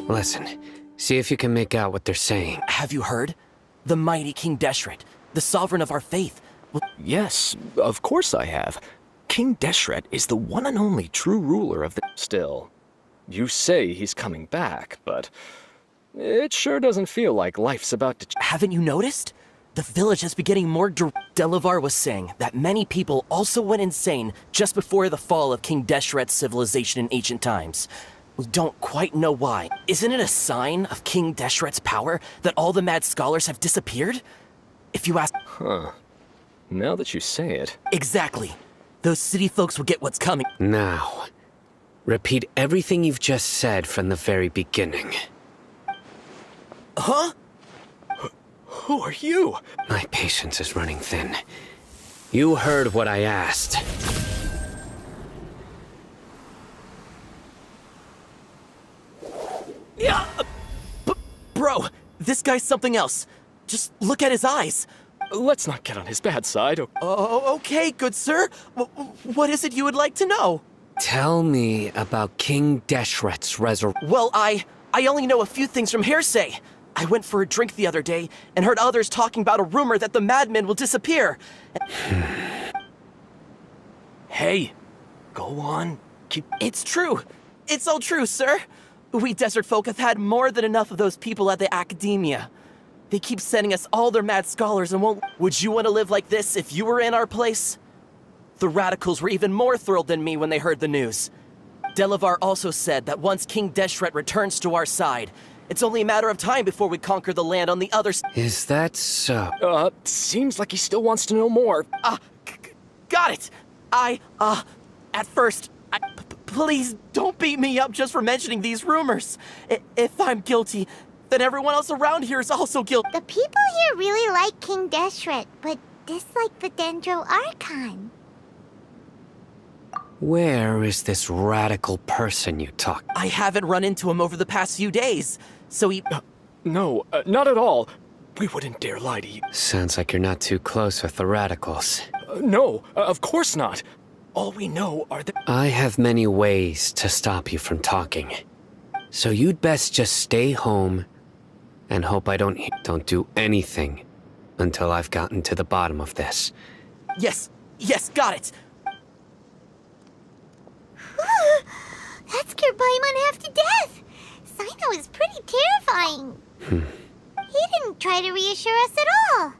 Listen, See if you can make out what they're saying. Have you heard? The mighty King Deshret, the sovereign of our faith. Yes, of course I have. King Deshret is the one and only true ruler of the... Still, you say he's coming back, but it sure doesn't feel like life's about to... Haven't you noticed? The village has been getting more Delavar was saying that many people also went insane just before the fall of King Deshret's civilization in ancient times. We don't quite know why. Isn't it a sign of King Deshret's power that all the mad scholars have disappeared? If you ask... Huh. Now that you say it... Exactly. Those city folks will get what's coming. Now, repeat everything you've just said from the very beginning. Huh? Who are you? My patience is running thin. You heard what I asked. Yeah, bro, this guy's something else. Just look at his eyes. Let's not get on his bad side. Oh, okay, good sir. What is it you would like to know? Tell me about King Deshret's resurrection. Well, I only know a few things from hearsay. I went for a drink the other day and heard others talking about a rumor that the madman will disappear. Hey, go on. It's true. It's all true, sir. We desert folk have had more than enough of those people at the academia. They keep sending us all their mad scholars and won't... Would you want to live like this if you were in our place? The radicals were even more thrilled than me when they heard the news. Delavar also said that once King Deshret returns to our side, it's only a matter of time before we conquer the land on the other side. Is that so? Seems like he still wants to know more. Got it! At first, please don't beat me up just for mentioning these rumors. If I'm guilty, then everyone else around here is also guilty. The people here really like King Deshret, but dislike the Dendro Archon. Where is this radical person you talk? I haven't run into him over the past few days, so he... No, not at all. We wouldn't dare lie to you. Sounds like you're not too close with the radicals. No, of course not. All we know are that... I have many ways to stop you from talking. So you'd best just stay home and hope I don't do anything until I've gotten to the bottom of this. Yes, got it. That scared Paimon half to death. Sino is pretty terrifying. He didn't try to reassure us at all.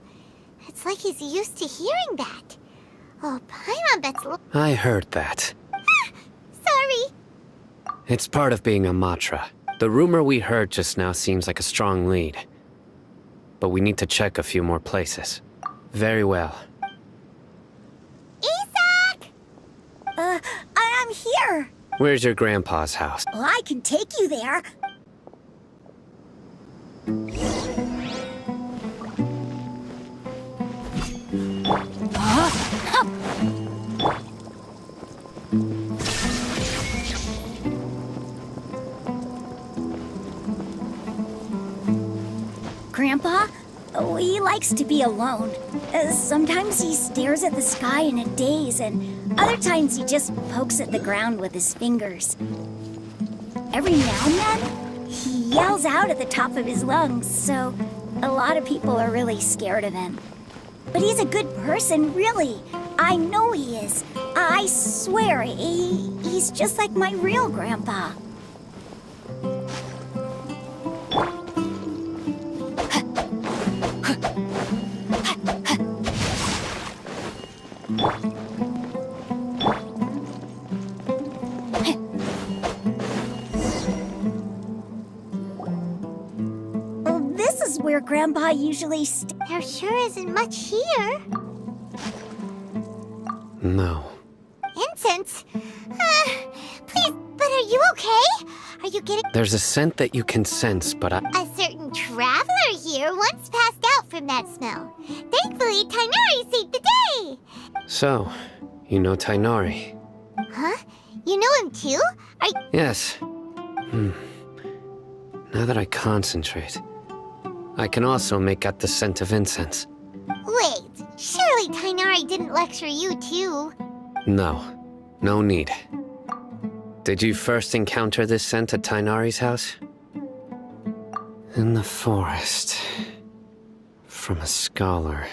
It's like he's used to hearing that. Oh, Paimon bets... I heard that. Sorry. It's part of being a Matra. The rumor we heard just now seems like a strong lead. But we need to check a few more places. Very well. Isaac! I'm here. Where's your grandpa's house? Well, I can take you there. Grandpa? Oh, he likes to be alone. Sometimes he stares at the sky in a daze, and other times he just pokes at the ground with his fingers. Every now and then, he yells out at the top of his lungs, so a lot of people are really scared of him. But he's a good person, really. I know he is. I swear, he's just like my real grandpa. This is where Grandpa usually There sure isn't much here. No. Incense? Please, but are you okay? Are you getting... There's a scent that you can sense, but A certain traveler here once passed out from that smell. Thankfully, Tainari saved the day. So, you know Tainari? Huh? You know him too? Yes. Now that I concentrate, I can also make out the scent of incense. Wait, surely Tainari didn't lecture you too? No. No need. Did you first encounter this scent at Tainari's house? In the forest. From a scholar.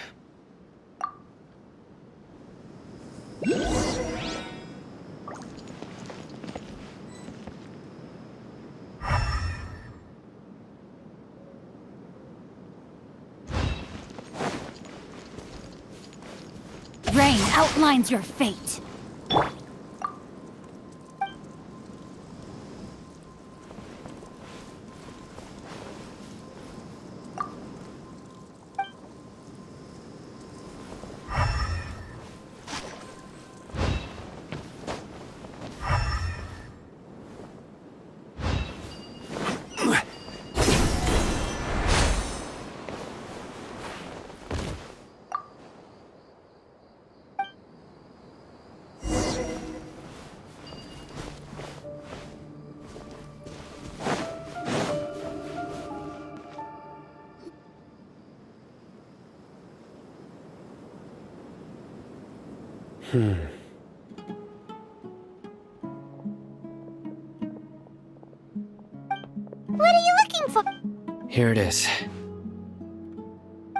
Rain outlines your fate. What are you looking for? Here it is.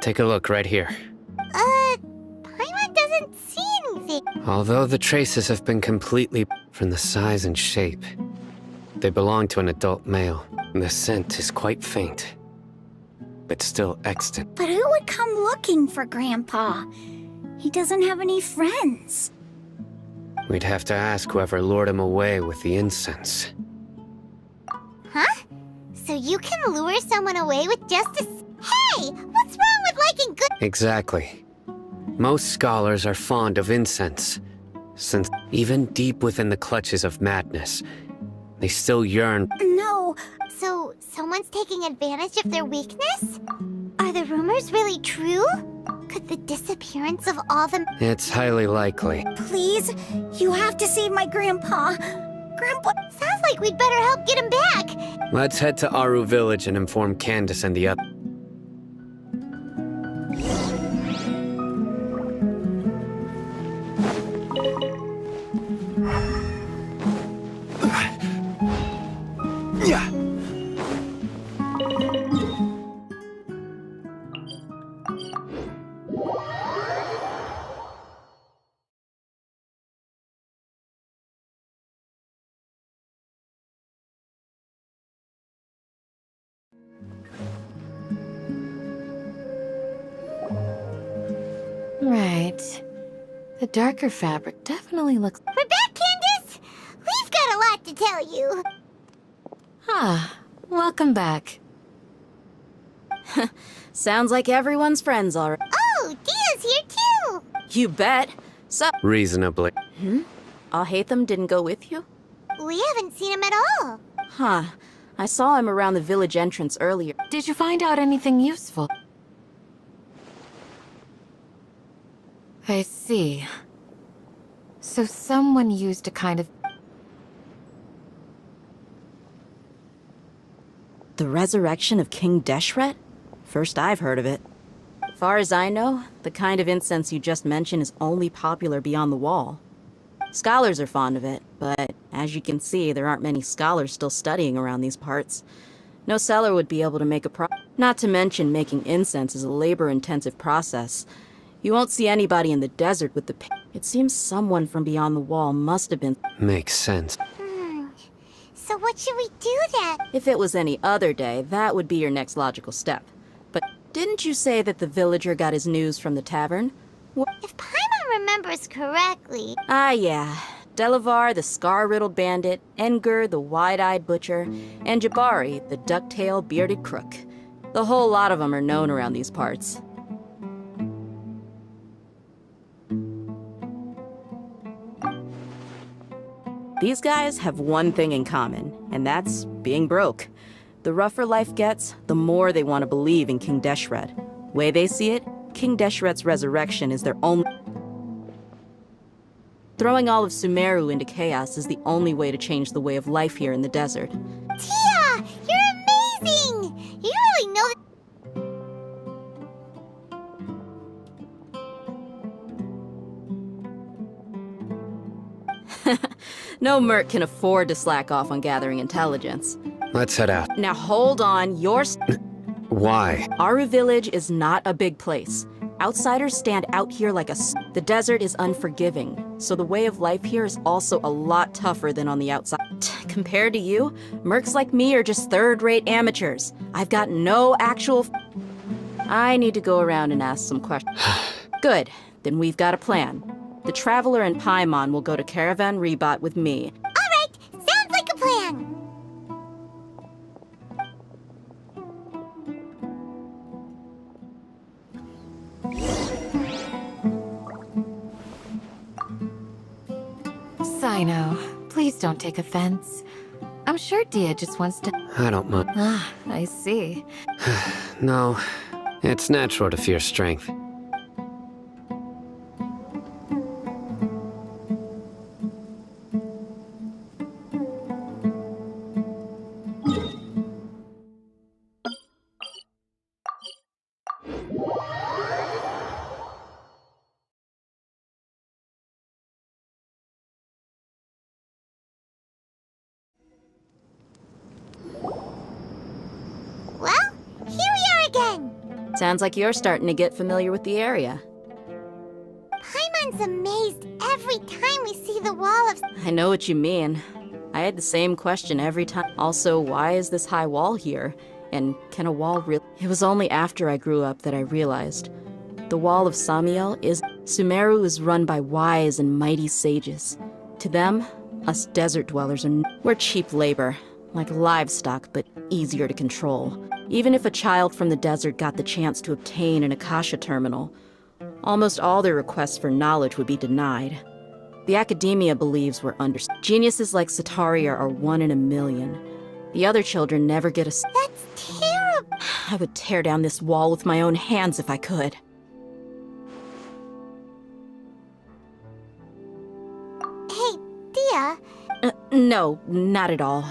Take a look right here. Paimon doesn't see anything. Although the traces have been completely from the size and shape, they belong to an adult male. The scent is quite faint, but still extant. But who would come looking for Grandpa? He doesn't have any friends. We'd have to ask whoever lured him away with the incense. Huh? So you can lure someone away with just a... Hey! What's wrong with liking good... Exactly. Most scholars are fond of incense, since even deep within the clutches of madness, they still yearn. No. So, someone's taking advantage of their weakness? Are the rumors really true? Could the disappearance of all the... It's highly likely. Please, you have to save my Grandpa. Grandpa... Sounds like we'd better help get him back. Let's head to Aru Village and inform Candace and the others. Yeah. Right. The darker fabric definitely looks... We're back, Candace! We've got a lot to tell you. Ah, welcome back. Sounds like everyone's friends already. Oh, Dia's here too! You bet. So, Reasonably. Alhaitham didn't go with you? We haven't seen him at all. Huh. I saw him around the village entrance earlier. Did you find out anything useful? I see. So someone used a kind of... The resurrection of King Deshret? First I've heard of it. Far as I know, the kind of incense you just mentioned is only popular beyond the wall. Scholars are fond of it, but as you can see, there aren't many scholars still studying around these parts. No seller would be able to make a Not to mention making incense is a labor-intensive process. You won't see anybody in the desert with the It seems someone from beyond the wall must have been... Makes sense. So what should we do then? If it was any other day, that would be your next logical step. But didn't you say that the villager got his news from the tavern? If Paimon remembers correctly... Ah, yeah. Delavar, the scar-riddled bandit, Engur, the wide-eyed butcher, and Jabari, the duck-tailed bearded crook. The whole lot of them are known around these parts. These guys have one thing in common, and that's being broke. The rougher life gets, the more they want to believe in King Deshret. Way they see it, King Deshret's resurrection is their only... Throwing all of Sumeru into chaos is the only way to change the way of life here in the desert. Tia! You're amazing! You really know that... No merc can afford to slack off on gathering intelligence. Let's head out. Now hold on, Why? Aru Village is not a big place. Outsiders stand out here like the desert is unforgiving, so the way of life here is also a lot tougher than on the outside. Compared to you, mercs like me are just third-rate amateurs. I've got no actual... I need to go around and ask some questions. Good, then we've got a plan. The Traveler and Paimon will go to Caravan Rebot with me. Alright, sounds like a plan. Sino, please don't take offense. I'm sure Dia just wants to... I don't mind. Ah, I see. No, it's natural to fear strength. Well, here we are again. Sounds like you're starting to get familiar with the area. Paimon's amazed every time we see the wall of... I know what you mean. I had the same question every time. Also, why is this high wall here? And can a wall really... It was only after I grew up that I realized. The wall of Samiel is... Sumeru is run by wise and mighty sages. To them, us desert dwellers are... We're cheap labor. Like livestock, but easier to control. Even if a child from the desert got the chance to obtain an Akasha terminal, almost all their requests for knowledge would be denied. The academia believes we're under... Geniuses like Sataria are 1 in a million. The other children never get a... That's terrible. I would tear down this wall with my own hands if I could. Hey, Dia. No, not at all.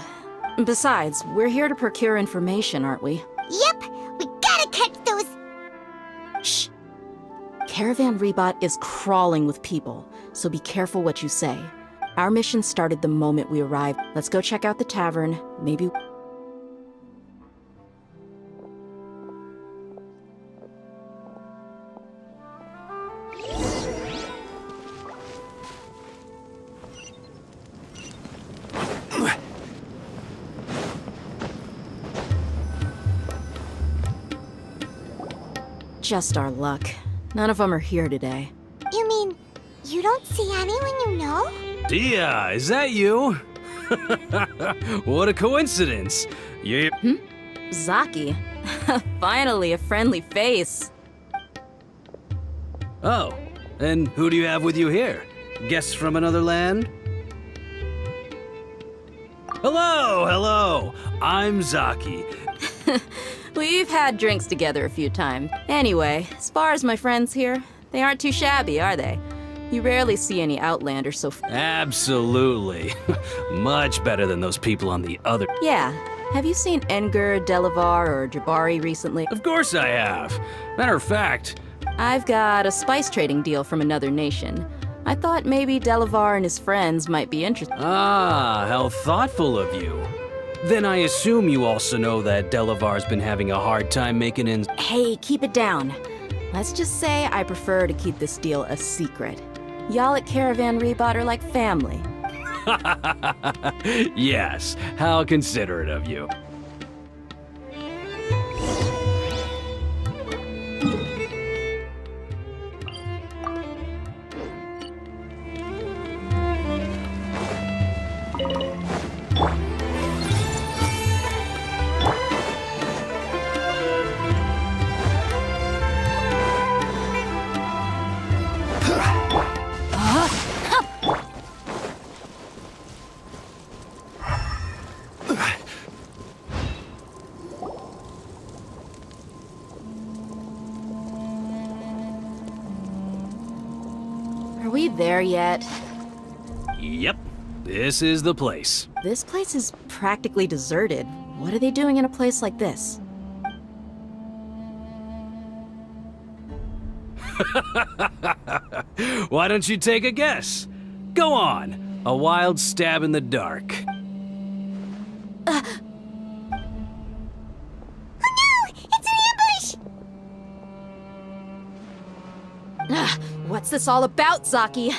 Besides, we're here to procure information, aren't we? Yep, we gotta catch those... Shh. Caravan Rebot is crawling with people, so be careful what you say. Our mission started the moment we arrived. Let's go check out the tavern. Maybe... Just our luck. None of them are here today. You mean, you don't see anyone you know? Dia, is that you? What a coincidence. You... Zaki. Finally, a friendly face. Oh, and who do you have with you here? Guests from another land? Hello! I'm Zaki. We've had drinks together a few times. Anyway, as far as my friends here, they aren't too shabby, are they? You rarely see any Outlanders so... Absolutely. Much better than those people on the other... Yeah. Have you seen Enger, Delavar, or Jabari recently? Of course I have. Matter of fact... I've got a spice trading deal from another nation. I thought maybe Delavar and his friends might be interested. Ah, how thoughtful of you. Then I assume you also know that Delavar's been having a hard time making ends... Hey, keep it down. Let's just say I prefer to keep this deal a secret. Y'all at Caravan Rebot are like family. Yes, how considerate of you. Are we there yet? Yep, this is the place. This place is practically deserted. What are they doing in a place like this? Why don't you take a guess? Go on, a wild stab in the dark. Oh no! It's What's this all about, Zaki?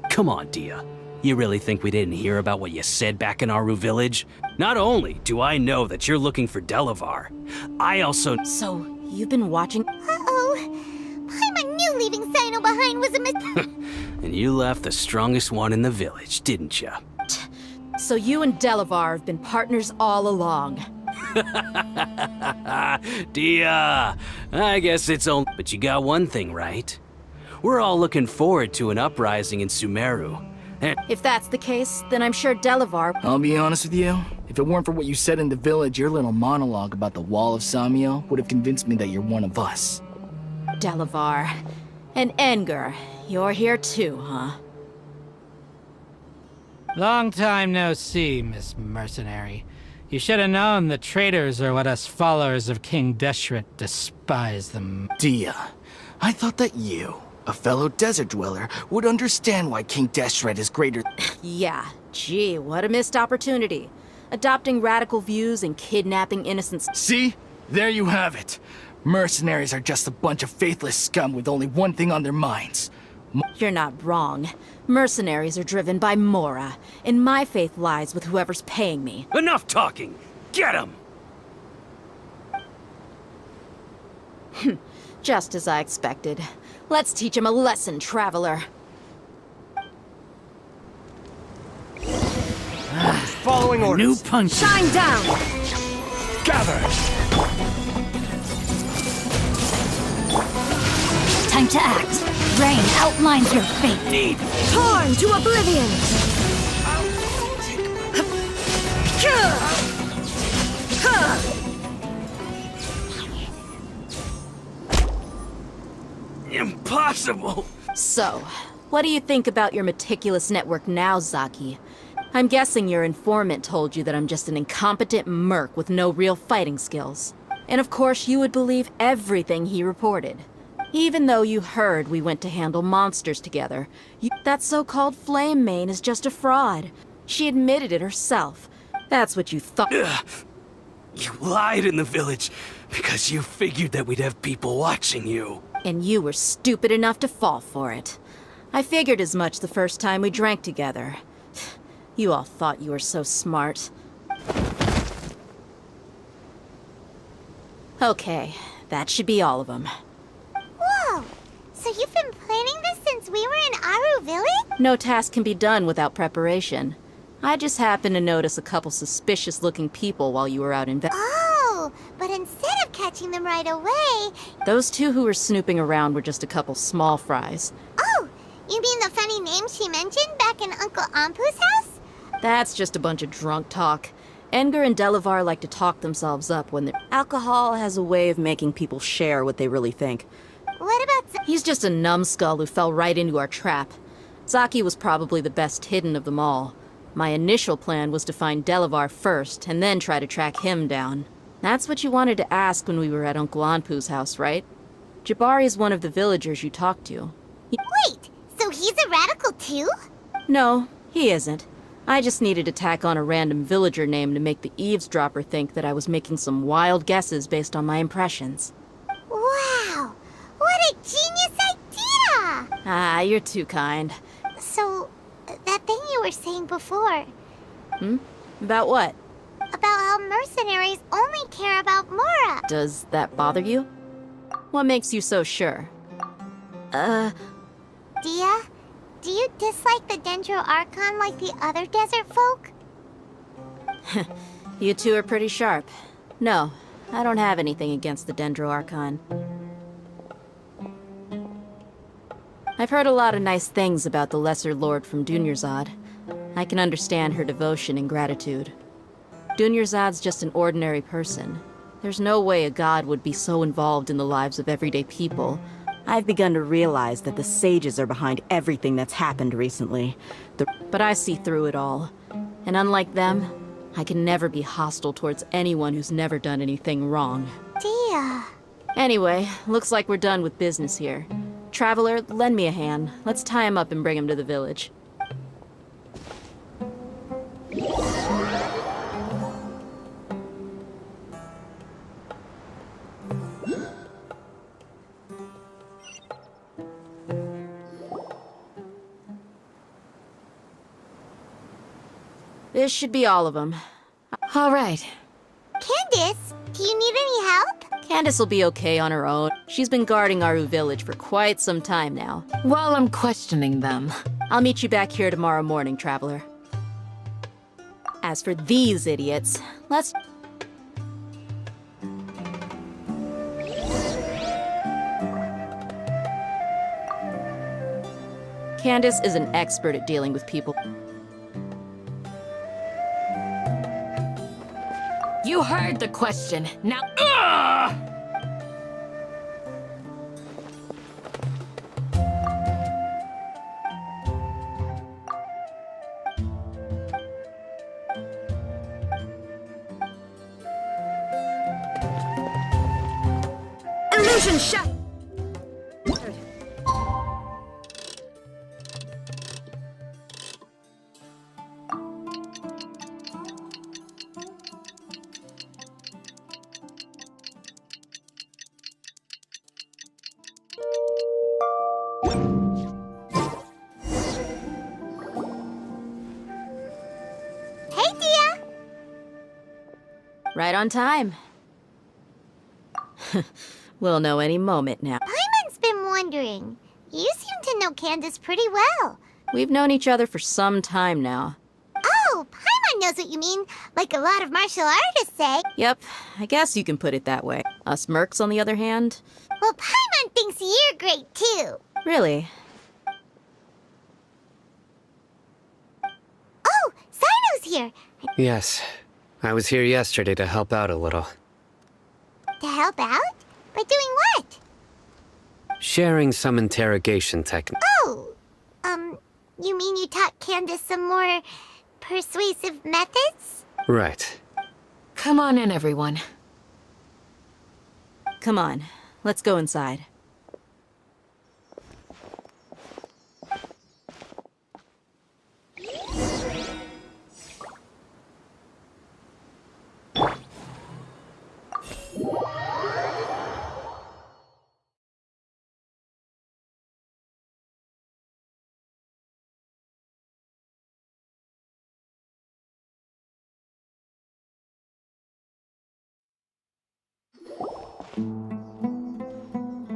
Come on, Dia. You really think we didn't hear about what you said back in Aru Village? Not only do I know that you're looking for Delavar, I also... So, you've been watching... Uh-oh. Paimon knew leaving Sino behind was a mistake. And you left the strongest one in the village, didn't you? So you and Delavar have been partners all along. Dia, I guess it's only... But you got one thing right. We're all looking forward to an uprising in Sumeru. And If that's the case, then I'm sure Delavar... I'll be honest with you. If it weren't for what you said in the village, your little monologue about the Wall of Samio would have convinced me that you're one of us. Delavar. And Engar, you're here too, huh? Long time no see, Miss Mercenary. You should have known the traitors are what us followers of King Deshret despise them. Dia, I thought that you, a fellow desert dweller, would understand why King Deshret is greater. Yeah, gee, what a missed opportunity. Adopting radical views and kidnapping innocents. See? There you have it. Mercenaries are just a bunch of faithless scum with only one thing on their minds. You're not wrong. Mercenaries are driven by Mora, and my faith lies with whoever's paying me. enough talking! Get him! Just as I expected. Let's teach him a lesson, traveler. Following orders. New punch! Shine down! Gather! Time to act. Rain outlines your fate. Torn to oblivion! Impossible! So, what do you think about your meticulous network now, Zaki? I'm guessing your informant told you that I'm just an incompetent merc with no real fighting skills. And of course you would believe everything he reported. Even though you heard we went to handle monsters together, that so-called Flame Mane is just a fraud. She admitted it herself. That's what you thought. You lied in the village because you figured that we'd have people watching you. And you were stupid enough to fall for it. I figured as much the first time we drank together. You all thought you were so smart. Okay, that should be all of them. Whoa! So you've been planning this since we were in Aru Village? No task can be done without preparation. I just happened to notice a couple suspicious-looking people while you were out Oh, but instead of catching them right away... Those two who were snooping around were just a couple small fries. Oh, you mean the funny name she mentioned back in Uncle Ampu's house? That's just a bunch of drunk talk. Engar and Delavar like to talk themselves up when they're... Alcohol has a way of making people share what they really think. What about... He's just a numbskull who fell right into our trap. Zaki was probably the best hidden of them all. My initial plan was to find Delavar first, and then try to track him down. That's what you wanted to ask when we were at Uncle Anpu's house, right? Jabari's one of the villagers you talked to. Wait, so he's a radical too? No, he isn't. I just needed to tack on a random villager name to make the eavesdropper think that I was making some wild guesses based on my impressions. Wow, what a genius idea! Ah, you're too kind. So, that thing you were saying before, About what? about how mercenaries only care about Mora. Does that bother you? What makes you so sure? Dia, do you dislike the Dendro Archon like the other desert folk? You two are pretty sharp. No, I don't have anything against the Dendro Archon. I've heard a lot of nice things about the Lesser Lord from Dunyarzad. I can understand her devotion and gratitude. Dunyarzad's just an ordinary person. There's no way a god would be so involved in the lives of everyday people. I've begun to realize that the sages are behind everything that's happened recently. But I see through it all. And unlike them, I can never be hostile towards anyone who's never done anything wrong. Dia. Anyway, looks like we're done with business here. Traveler, lend me a hand. Let's tie him up and bring him to the village. This should be all of them. All right. Candace, do you need any help? Candace will be okay on her own. She's been guarding Aru Village for quite some time now. While I'm questioning them. I'll meet you back here tomorrow morning, Traveler. As for these idiots, let's... Candace is an expert at dealing with people. You heard the question. Now. Illusion shut. Hey, Dia! Right on time. We'll know any moment now. Paimon's been wondering. You seem to know Candace pretty well. We've known each other for some time now. Oh, Paimon knows what you mean, like a lot of martial artists say. Yep, I guess you can put it that way. Us mercs, on the other hand? Well, Paimon thinks you're great, too. Really? Oh, Sino's here. Yes. I was here yesterday to help out a little. To help out? By doing what? Sharing some interrogation technique. Oh, you mean you taught Candace some more persuasive methods? Right. Come on in, everyone. Come on, let's go inside.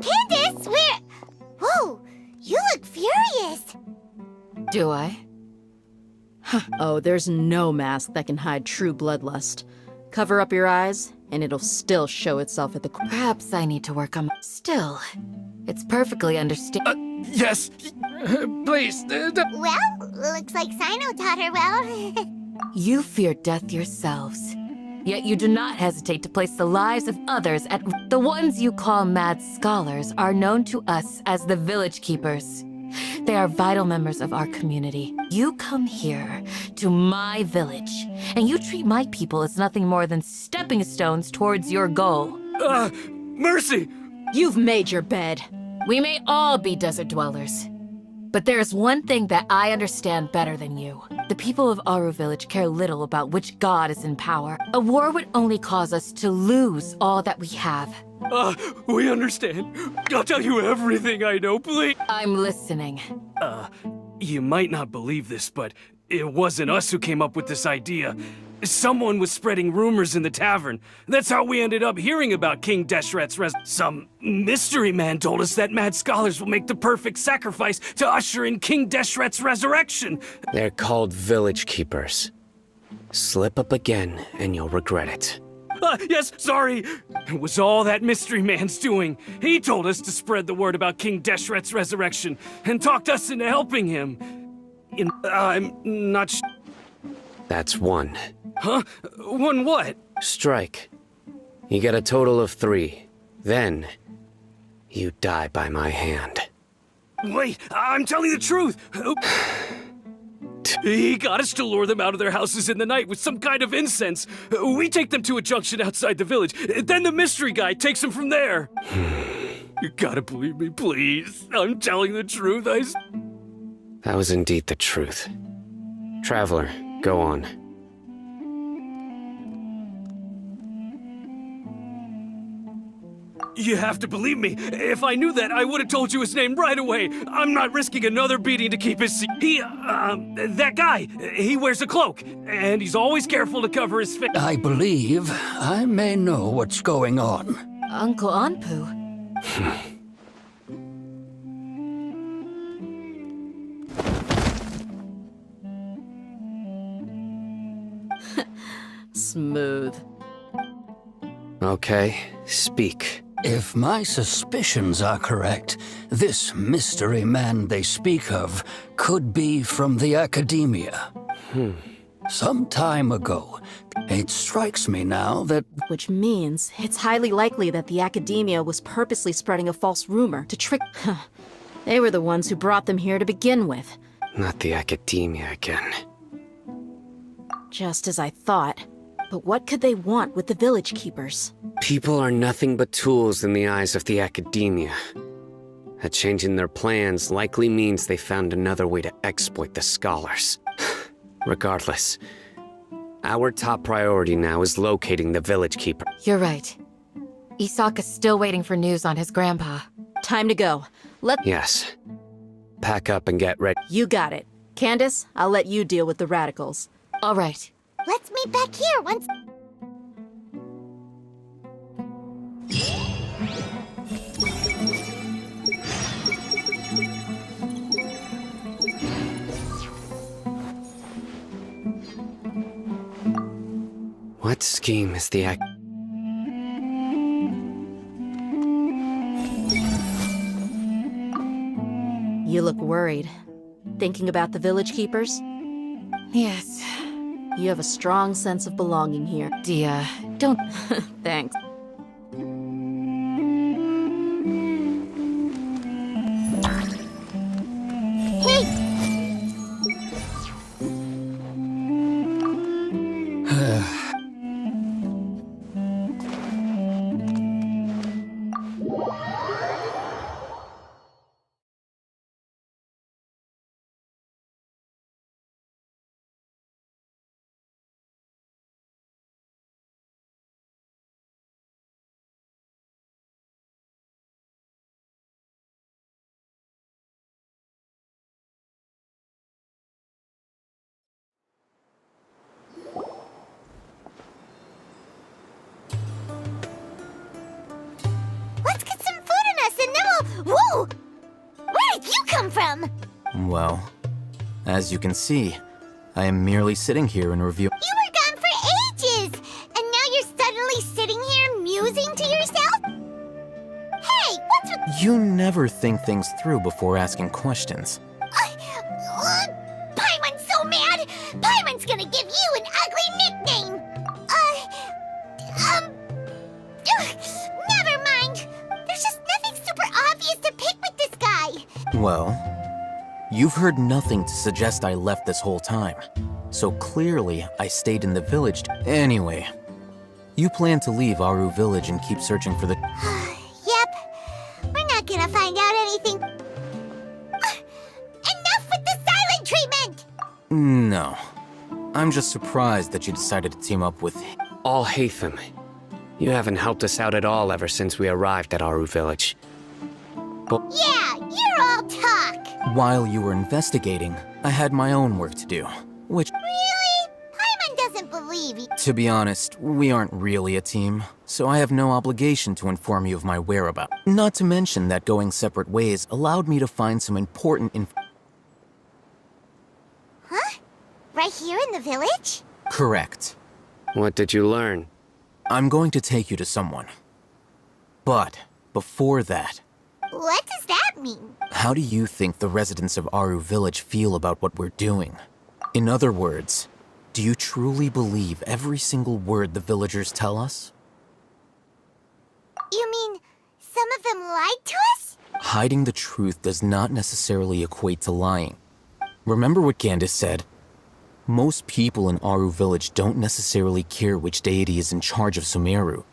Candace, where... Whoa, you look furious. Do I? Oh, there's no mask that can hide true bloodlust. Cover up your eyes, and it'll still show itself at the... Perhaps I need to work on... Still, it's perfectly understand... Yes! Please, Well, looks like Sino taught her well. You fear death yourselves. Yet you do not hesitate to place the lives of others at... The ones you call mad scholars are known to us as the Village Keepers. They are vital members of our community. You come here, to my village, and you treat my people as nothing more than stepping stones towards your goal. Mercy! You've made your bed. We may all be desert dwellers. But there's one thing that I understand better than you. The people of Aru Village care little about which god is in power. A war would only cause us to lose all that we have. We understand. I'll tell you everything I know, please. I'm listening. You might not believe this, but it wasn't us who came up with this idea. Someone was spreading rumors in the tavern. That's how we ended up hearing about King Deshret's Some mystery man told us that mad scholars will make the perfect sacrifice to usher in King Deshret's resurrection. They're called Village Keepers. Slip up again, and you'll regret it. Yes, sorry. It was all that mystery man's doing. He told us to spread the word about King Deshret's resurrection and talked us into helping him. I'm not That's one. Huh? One what? Strike. You get a total of 3. Then, you die by my hand. Wait, I'm telling the truth. He got us to lure them out of their houses in the night with some kind of incense. We take them to a junction outside the village. Then the mystery guy takes them from there. You gotta believe me, please. I'm telling the truth. That was indeed the truth. Traveler, go on. You have to believe me. If I knew that, I would have told you his name right away. I'm not risking another beating to keep his that guy, he wears a cloak, and he's always careful to cover his face. I believe I may know what's going on. Uncle Anpu? Smooth. Okay, speak. If my suspicions are correct, this mystery man they speak of could be from the Academia. Some time ago, it strikes me now that... Which means it's highly likely that the Academia was purposely spreading a false rumor to trick... They were the ones who brought them here to begin with. Not the Academia again. Just as I thought. But what could they want with the Village Keepers? People are nothing but tools in the eyes of the Academia. A change in their plans likely means they found another way to exploit the scholars. Regardless, our top priority now is locating the Village Keeper. You're right. Isak is still waiting for news on his grandpa. Time to go. Yes. Pack up and get ready. You got it. Candace, I'll let you deal with the radicals. All right. Let's meet back here once... What scheme is the You look worried. Thinking about the Village Keepers? Yes. You have a strong sense of belonging here. Dia, don't... Thanks. Let's get some food in us and then we'll... Whoa! Where did you come from? Well, as you can see, I am merely sitting here and review. You were gone for ages! And now you're suddenly sitting here musing to yourself? Hey, what's with... You never think things through before asking questions. Paimon's so mad! Paimon's gonna give you an ugly nickname! Never mind! There's just nothing super obvious to pick with this guy! Well, you've heard nothing to suggest I left this whole time. So clearly, I stayed in the village. Anyway, you plan to leave Aru Village and keep searching for the... Yep. We're not gonna find out anything. Enough with the silent treatment! No. I'm just surprised that you decided to team up with... All Hatham. You haven't helped us out at all ever since we arrived at Aru Village. But Yeah, you're all talk! while you were investigating, I had my own work to do, which... Really? Paimon doesn't believe you. To be honest, we aren't really a team, so I have no obligation to inform you of my whereabouts. Not to mention that going separate ways allowed me to find some important Huh? Right here in the village? Correct. what did you learn? I'm going to take you to someone. But, before that, What does that mean? how do you think the residents of Aru Village feel about what we're doing? In other words, do you truly believe every single word the villagers tell us? You mean, some of them lied to us? Hiding the truth does not necessarily equate to lying. Remember what Candace said? Most people in Aru Village don't necessarily care which deity is in charge of Sumeru.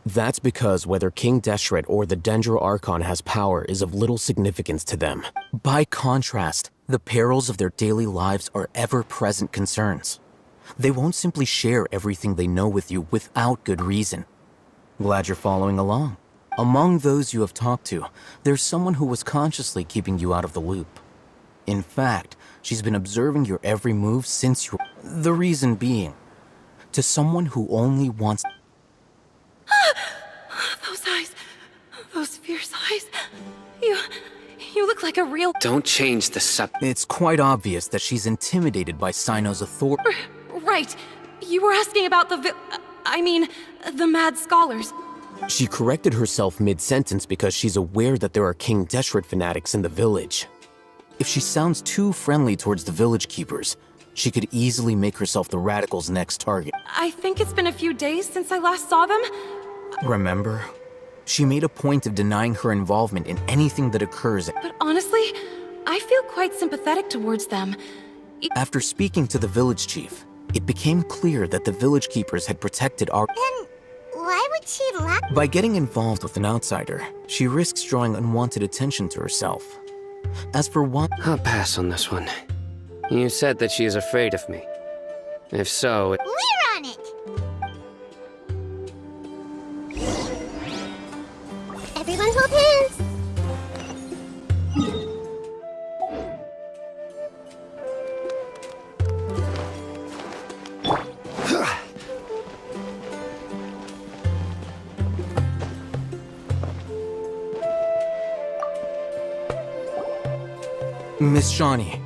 That's because whether King Deshret or the Dendro Archon has power is of little significance to them. By contrast, the perils of their daily lives are ever-present concerns. They won't simply share everything they know with you without good reason. Glad you're following along. Among those you have talked to, there's someone who was consciously keeping you out of the loop. In fact, she's been observing your every move since you... The reason being, to someone who only wants... Those eyes. Those fierce eyes. You look like a real... Don't change the subject. It's quite obvious that she's intimidated by Sino's authority. Right. You were asking about the mad scholars. She corrected herself mid-sentence because she's aware that there are King Deshret fanatics in the village. If she sounds too friendly towards the village keepers, she could easily make herself the radicals' next target. I think it's been a few days since I last saw them. Remember? She made a point of denying her involvement in anything that occurs. But honestly, I feel quite sympathetic towards them. After speaking to the village chief, it became clear that the village keepers had protected our... Then why would she lie? By getting involved with an outsider, she risks drawing unwanted attention to herself. As for what... I'll pass on this one. You said that she is afraid of me. If so... We're on it! Everyone hold hands! Miss Shawnee,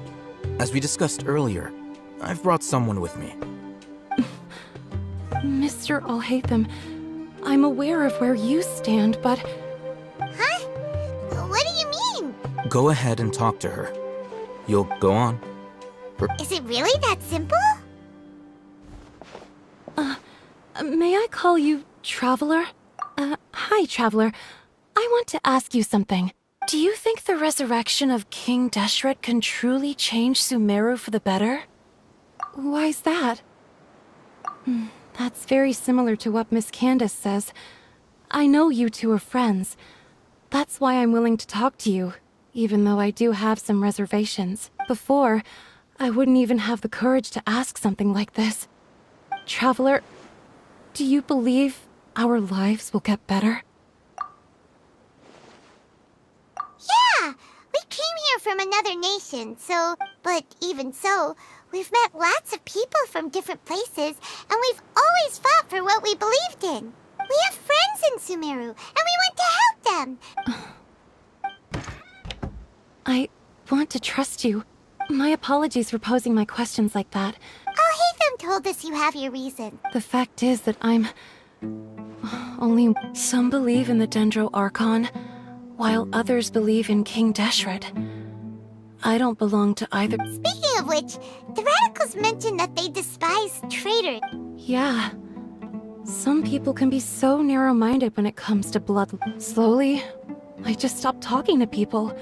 as we discussed earlier, I've brought someone with me. Mr. Alhaitham, I'm aware of where you stand, but... Huh? What do you mean? Go ahead and talk to her. You'll go on. Is it really that simple? May I call you Traveler? Hi, Traveler. I want to ask you something. Do you think the resurrection of King Deshret can truly change Sumeru for the better? Why's that? That's very similar to what Miss Candace says. I know you two are friends. That's why I'm willing to talk to you, even though I do have some reservations. Before, I wouldn't even have the courage to ask something like this. Traveler, do you believe our lives will get better? Yeah! We came here from another nation, but even so, we've met lots of people from different places, and we've always fought for what we believed in. We have friends in Sumeru, and we want to help them. I want to trust you. My apologies for posing my questions like that. Alhaitham told us you have your reason. The fact is that only some believe in the Dendro Archon, while others believe in King Deshret. I don't belong to either. Speaking of which, the radicals mentioned that they despise traitors. Yeah. Some people can be so narrow-minded when it comes to blood. Slowly, I just stopped talking to people.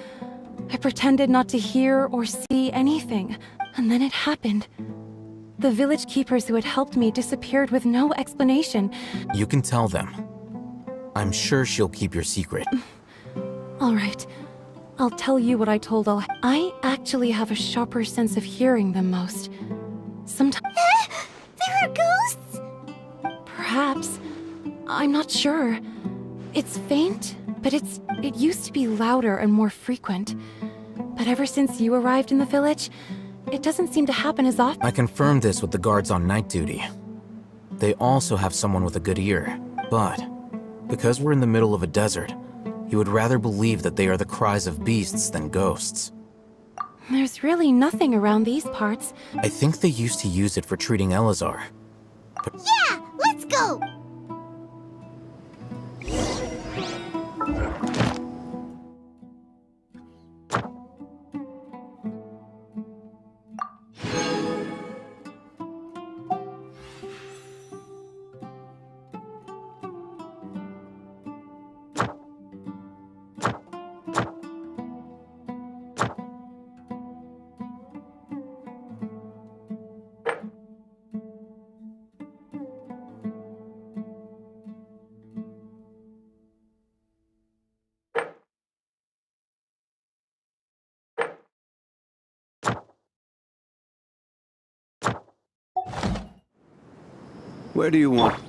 I pretended not to hear or see anything, and then it happened. The village keepers who had helped me disappeared with no explanation. You can tell them. I'm sure she'll keep your secret. All right. I'll tell you what I told I actually have a sharper sense of hearing than most. Sometimes... There are ghosts? Perhaps. I'm not sure. It's faint, but it used to be louder and more frequent. But ever since you arrived in the village, it doesn't seem to happen as often. I confirmed this with the guards on night duty. They also have someone with a good ear, but because we're in the middle of a desert, you would rather believe that they are the cries of beasts than ghosts. There's really nothing around these parts. I think they used to use it for treating Elazar. But yeah, let's go! Where do you want?